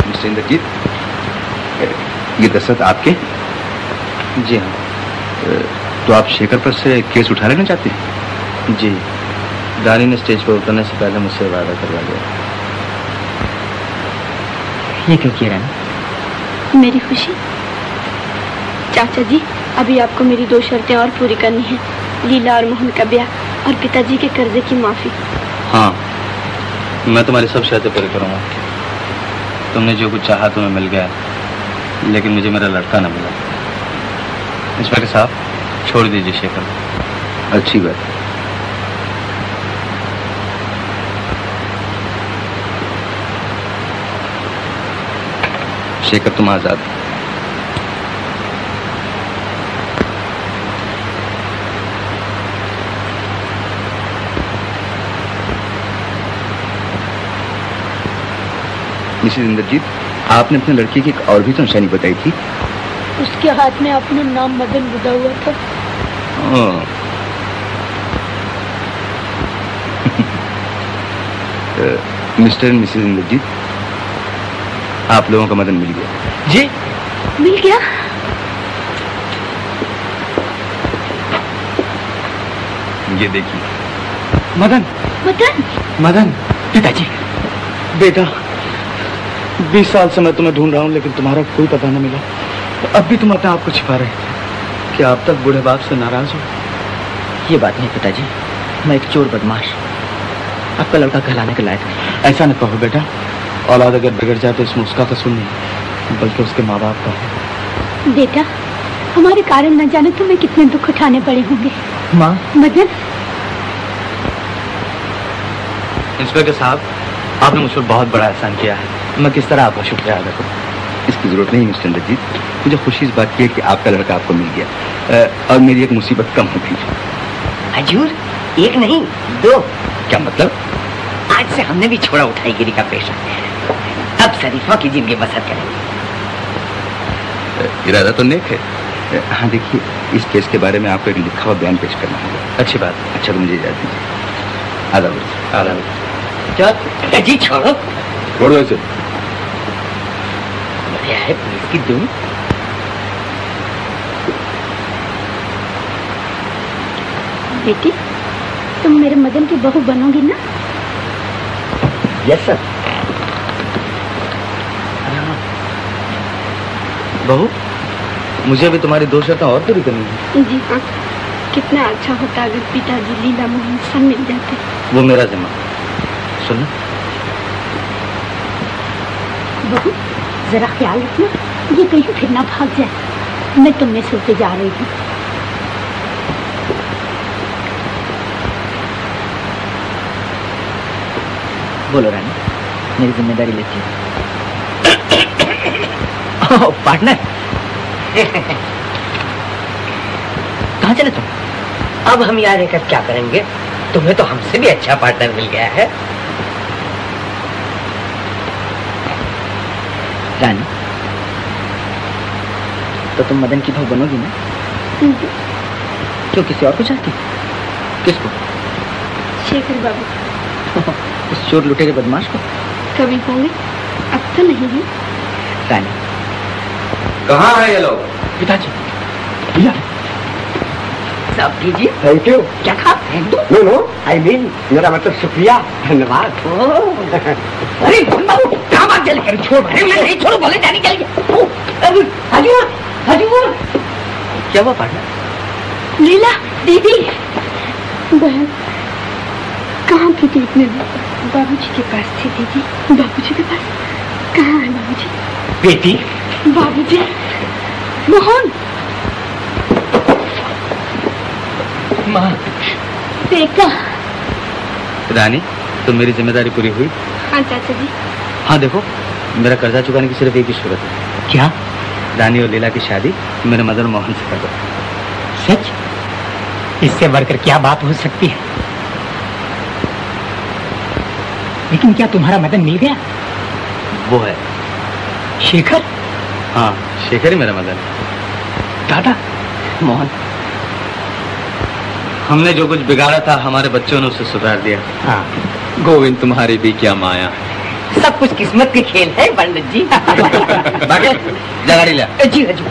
मिस्टर इंद्रजीत, ये दस्तखत आपके? जी हाँ। तो आप शेखर पर से केस उठा लेना चाहते हैं? जी, रानी ने स्टेज पर उतरने से पहले मुझसे वादा करवा लिया। ये क्यों किया रानी? मेरी खुशी। चाचा जी, अभी आपको मेरी 2 शर्तें और पूरी करनी है। लीला और मोहन का ब्याह और पिताजी के कर्जे की माफी। हाँ, मैं तुम्हारी सब शर्तें पूरी करूंगा। तुमने जो कुछ चाहा तुम्हें मिल गया, लेकिन मुझे मेरा लड़का न मिला। इंस्पेक्टर साहब, छोड़ दीजिए शेखर। अच्छी बात। शेखर, तुम आजाद। मिसेस इंद्रजीत, आपने अपने लड़की की एक और भी तो निशानी बताई थी। उसके हाथ में अपना नाम मदन बुधा हुआ था। मिस्टर एंड मिसेस इंद्रजीत, आप लोगों का मदन मिल गया। जी? मिल गया? ये देखिए। मदन। मदन? मदन। पिताजी। बेटा, 20 साल से मैं तुम्हें ढूंढ रहा हूँ, लेकिन तुम्हारा कोई पता न मिला। अब भी तुम अपने आप को छिपा रहे थे। क्या अब तक बूढ़े बाप से नाराज हो? ये बात नहीं पिताजी, मैं एक चोर बदमाश, आपका लड़का कहलाने के लायक नहीं। ऐसा न कहो बेटा, औलाद अगर बिगड़ जाए तो इसमें उसका कसूर नहीं, बल्कि उसके माँ बाप का है। बेटा, हमारे कारण न जाने तुम्हें कितने दुख उठाने पड़े होंगे। माँ। मदन। इंस्पेक्टर साहब, आपने मुझ पर बहुत बड़ा एहसान किया है। मैं किस तरह आपका शुक्रिया अदा करूँ? इसकी जरूरत नहीं मिस्टर इंद्रजीत, मुझे खुशी इस बात की है कि आपका लड़का आपको मिल गया और मेरी एक मुसीबत कम हो गई। हजूर, एक नहीं 2। क्या मतलब? आज से हमने भी छोड़ा उठाईगिरी का पेशा, अब शरीफों की जिंदगी बसर करेंगे। इरादा तो नेक है। हाँ देखिए, इस केस के बारे में आपको एक लिखा हुआ बयान पेश करना होगा। अच्छी बात। अच्छा तो मुझे इजाजत दीजिए। आदाब। क्या जी? छोड़ो छोड़ दो इसे। बढ़िया है पुलिस की धुन। बेटी, तुम मेरे मदन की बहू बनोगी ना? Yes sir. बहू, मुझे भी तुम्हारी 2 शर्तें और पूरी करनी है। जी हाँ, कितना अच्छा होता अगर पिताजी, लीला, मोहन सब मिल जाते। वो मेरा जिम्मा। सुन, बहू जरा ख्याल रखना, ये कहीं फिर ना भाग जाए। मैं तुमने सोते जा रही हूँ। बोलो रानी, मेरी जिम्मेदारी लेती हो। पार्टनर, कहाँ चले तुम? अब हम यहाँ रहकर क्या करेंगे? तुम्हें तो हमसे भी अच्छा पार्टनर मिल गया है। रानी, तो तुम मदन की बहू बनोगी ना? क्यों, किसी और को चाहती? किसको? शेखर बाबू। उस चोर लुटेरे बदमाश को? कभी होंगे, अब तो नहीं है। रानी, कहाँ है ये लोग? पिताजी। भैया, सब कीजिए। Thank you. क्या खा? नो नो, आई मीन मेरा मतलब शुक्रिया, धन्यवाद। अरे बाबू, कहाँ बात चली? छोड़, मैं नहीं छोड़ो, बोले जाने के लिए। हजूर, हजूर। क्या हुआ पार्टनर? लीला दीदी। बहन कहाँ थी तू इतने दिन? बाबूजी के पास थी दीदी। बाबूजी के पास? कहाँ है बाबूजी? बेटी। बाबूजी, मोहन। माँ। बेटा। रानी, तो मेरी जिम्मेदारी पूरी हुई? हाँ चाचा जी। हाँ देखो, मेरा कर्जा चुकाने की सिर्फ एक ही सूरत है। क्या? रानी और लीला की शादी मेरे मदन मोहन से कर दो। सच? इससे बढ़कर क्या बात हो सकती है? लेकिन क्या तुम्हारा मदन मिल गया? वो है शेखर? हाँ, शेखर ही मेरा मदन। दादा। मोहन, हमने जो कुछ बिगाड़ा था हमारे बच्चों ने उसे सुधार दिया। हाँ। गोविंद, तुम्हारी भी क्या माया। सब कुछ किस्मत के खेल है पंडित जी। बाकी जा गाड़ी ले। जी हजूर।